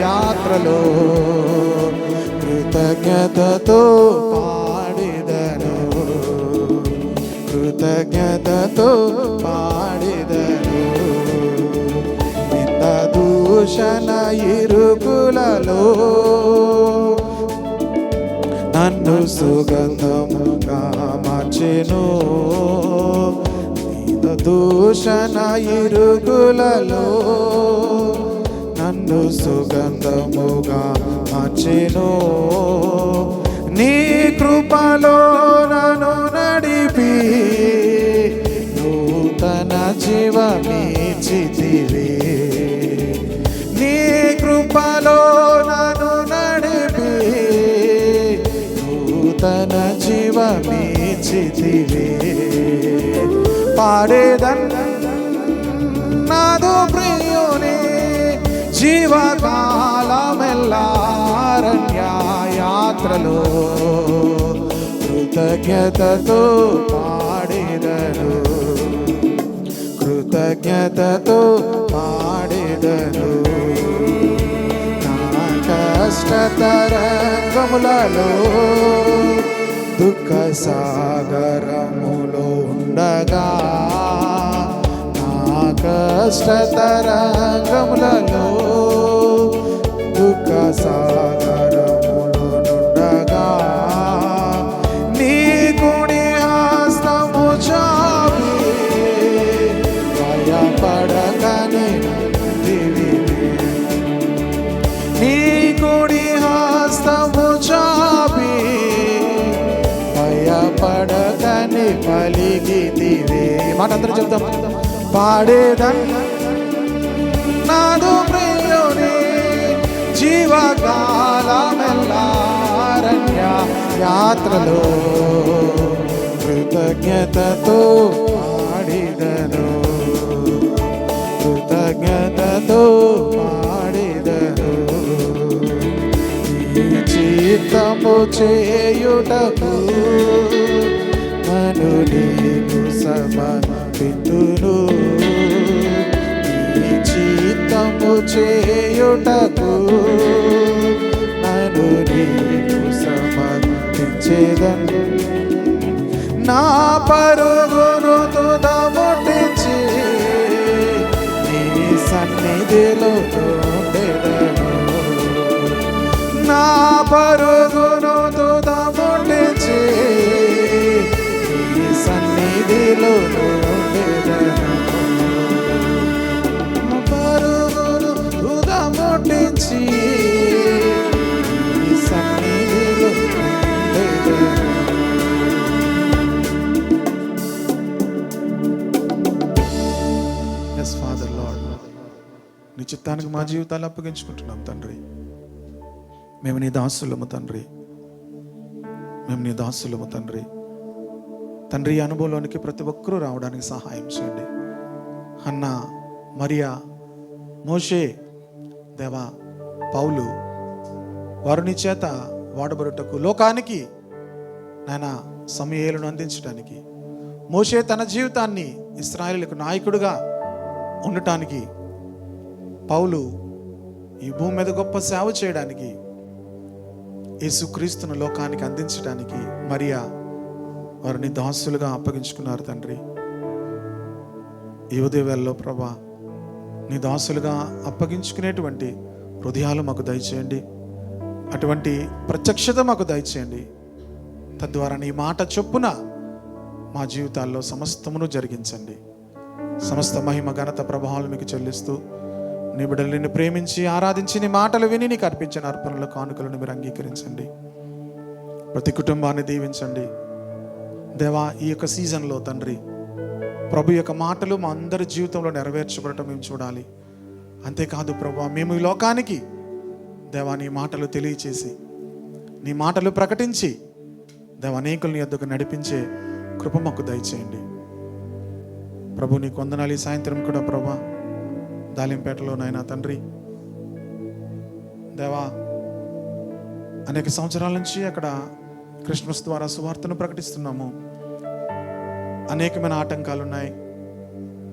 యాత్రలో కృతజ్ఞతతో పాడేదను, కృతజ్ఞతతో పాడేదను. నింద దూషణ ఇరుకులలో నన్ను సుగంధముగా మార్చెను. నింద దూషణ ఇరుకులలో నన్ను సుగంధముగా మార్చెను. నీ కృపలో నన్ను నడిపి నూతన జీవమిచ్చితివి. నీ కృపలో నన్ను నడిపి నూతన జీవమిచ్చితివి. పాడేదన్నాదు ప్రియుని జీవకాలమెల్లారణ్య యాత్రలో కృతజ్ఞతతో పాడేదను, కృతజ్ఞతతో పాడేదను. నా కష్టతరంగములలో దుఃఖ సాగరములో ఉండగా, నా కష్టతరంగములలో దుఃఖ సాగరములో నుండగా పలికితివే. మాట అందరూ చెప్తాం. పాడేదన్ నాదు ప్రియుని జీవకాలమెల్లారణ్య యాత్రలో కృతజ్ఞతతో పాడిదను, కృతజ్ఞతతో పాడిదను. నీ చిత్తము చేయుటకు నన్ను నీకు సమర్పింతును. నీ చిత్తము చేయుటకు నన్ను నీకు సమర్పించేదను. నా పరుగును తుదముట్టించి నీ సన్నిధిలో ఉండెదను. నా పరుగును తుదముట్టించి నీ సన్నిధిలో ఉండెదను. పరుగును తుదముట్టించి నీ సన్నిధిలో ఉండెదను. ఎస్ ఫాదర్ లార్డ్, నీ చిత్తానికి మా జీవితాలు అప్పగించుకుంటున్నాం తండ్రి. మేము నీ దాసులము తండ్రి, మేము నీ దాసులము తండ్రి. తండ్రి, ఈ అనుభవంలోనికి ప్రతి ఒక్కరూ రావడానికి సహాయం చేయండి. హన్నా, మరియా, మోషే, దేవా, పౌలు, వారు నీ చేత వాడబడుటకు లోకానికి నాయన సమూయేలును అందించడానికి, మోషే తన జీవితాన్ని ఇశ్రాయేలుకు నాయకుడిగా ఉండటానికి, పౌలు ఈ భూమి మీద గొప్ప సేవ చేయడానికి, యేసుక్రీస్తును లోకానికి అందించడానికి మరియా వారిని దాసులుగా అప్పగించుకున్నారు తండ్రి. ఈ ఉదయవేళలో ప్రభా, నీ దాసులుగా అప్పగించుకునేటువంటి హృదయాలు మాకు దయచేయండి. అటువంటి ప్రత్యక్షత మాకు దయచేయండి. తద్వారా నీ మాట చొప్పున మా జీవితాల్లో సమస్తమును జరిగించండి. సమస్త మహిమ ఘనత ప్రభావాలు మీకు చెల్లిస్తూ, నీ బిడ్డలు నిన్ను ప్రేమించి ఆరాధించి నీ మాటలు విని నీకు అర్పించిన అర్పణల కానుకలను మీరు అంగీకరించండి. ప్రతి కుటుంబాన్ని దీవించండి దేవా. ఈ యొక్క సీజన్లో తండ్రి, ప్రభు యొక్క మాటలు మా అందరి జీవితంలో నెరవేర్చబడటం మేము చూడాలి. అంతేకాదు ప్రభు, మేము ఈ లోకానికి దేవా నీ మాటలు తెలియచేసి, నీ మాటలు ప్రకటించి దేవా అనేకుల్ని యొద్దకు నడిపించే కృప మాకు దయచేయండి ప్రభు. నీకు వందనాలు. ఈ సాయంత్రం కూడా ప్రభా, దాలింపేటలో నాయనా తండ్రి దేవా, అనేక సంవత్సరాల నుంచి అక్కడ క్రిస్మస్ ద్వారా సువార్తను ప్రకటిస్తున్నాము. అనేకమైన ఆటంకాలు ఉన్నాయి,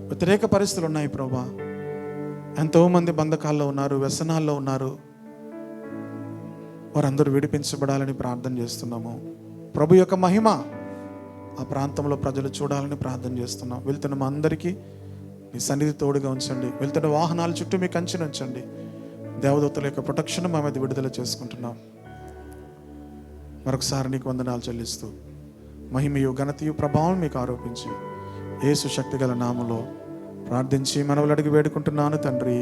వ్యతిరేక పరిస్థితులు ఉన్నాయి ప్రభా. ఎంతోమంది బంధకాల్లో ఉన్నారు, వ్యసనాల్లో ఉన్నారు. వారందరూ విడిపించబడాలని ప్రార్థన చేస్తున్నాము ప్రభు. యొక్క మహిమ ఆ ప్రాంతంలో ప్రజలు చూడాలని ప్రార్థన చేస్తున్నాం. వెళ్తున్న మా అందరికీ మీ సన్నిధి తోడుగా ఉంచండి. వెళ్తున్న వాహనాల చుట్టూ మీ కంచెను ఉంచండి. దేవదూతల యొక్క ప్రొటెక్షన్ మా మీద విడుదల చేసుకుంటున్నాం. మరొకసారి నీకు వందనాలు చెల్లిస్తూ, మహిమయు ఘనతయు ప్రభావం మీకు ఆరోపించి యేసు శక్తి గల నామములో ప్రార్థించి మనవులు అడిగి వేడుకుంటున్నాను తండ్రి.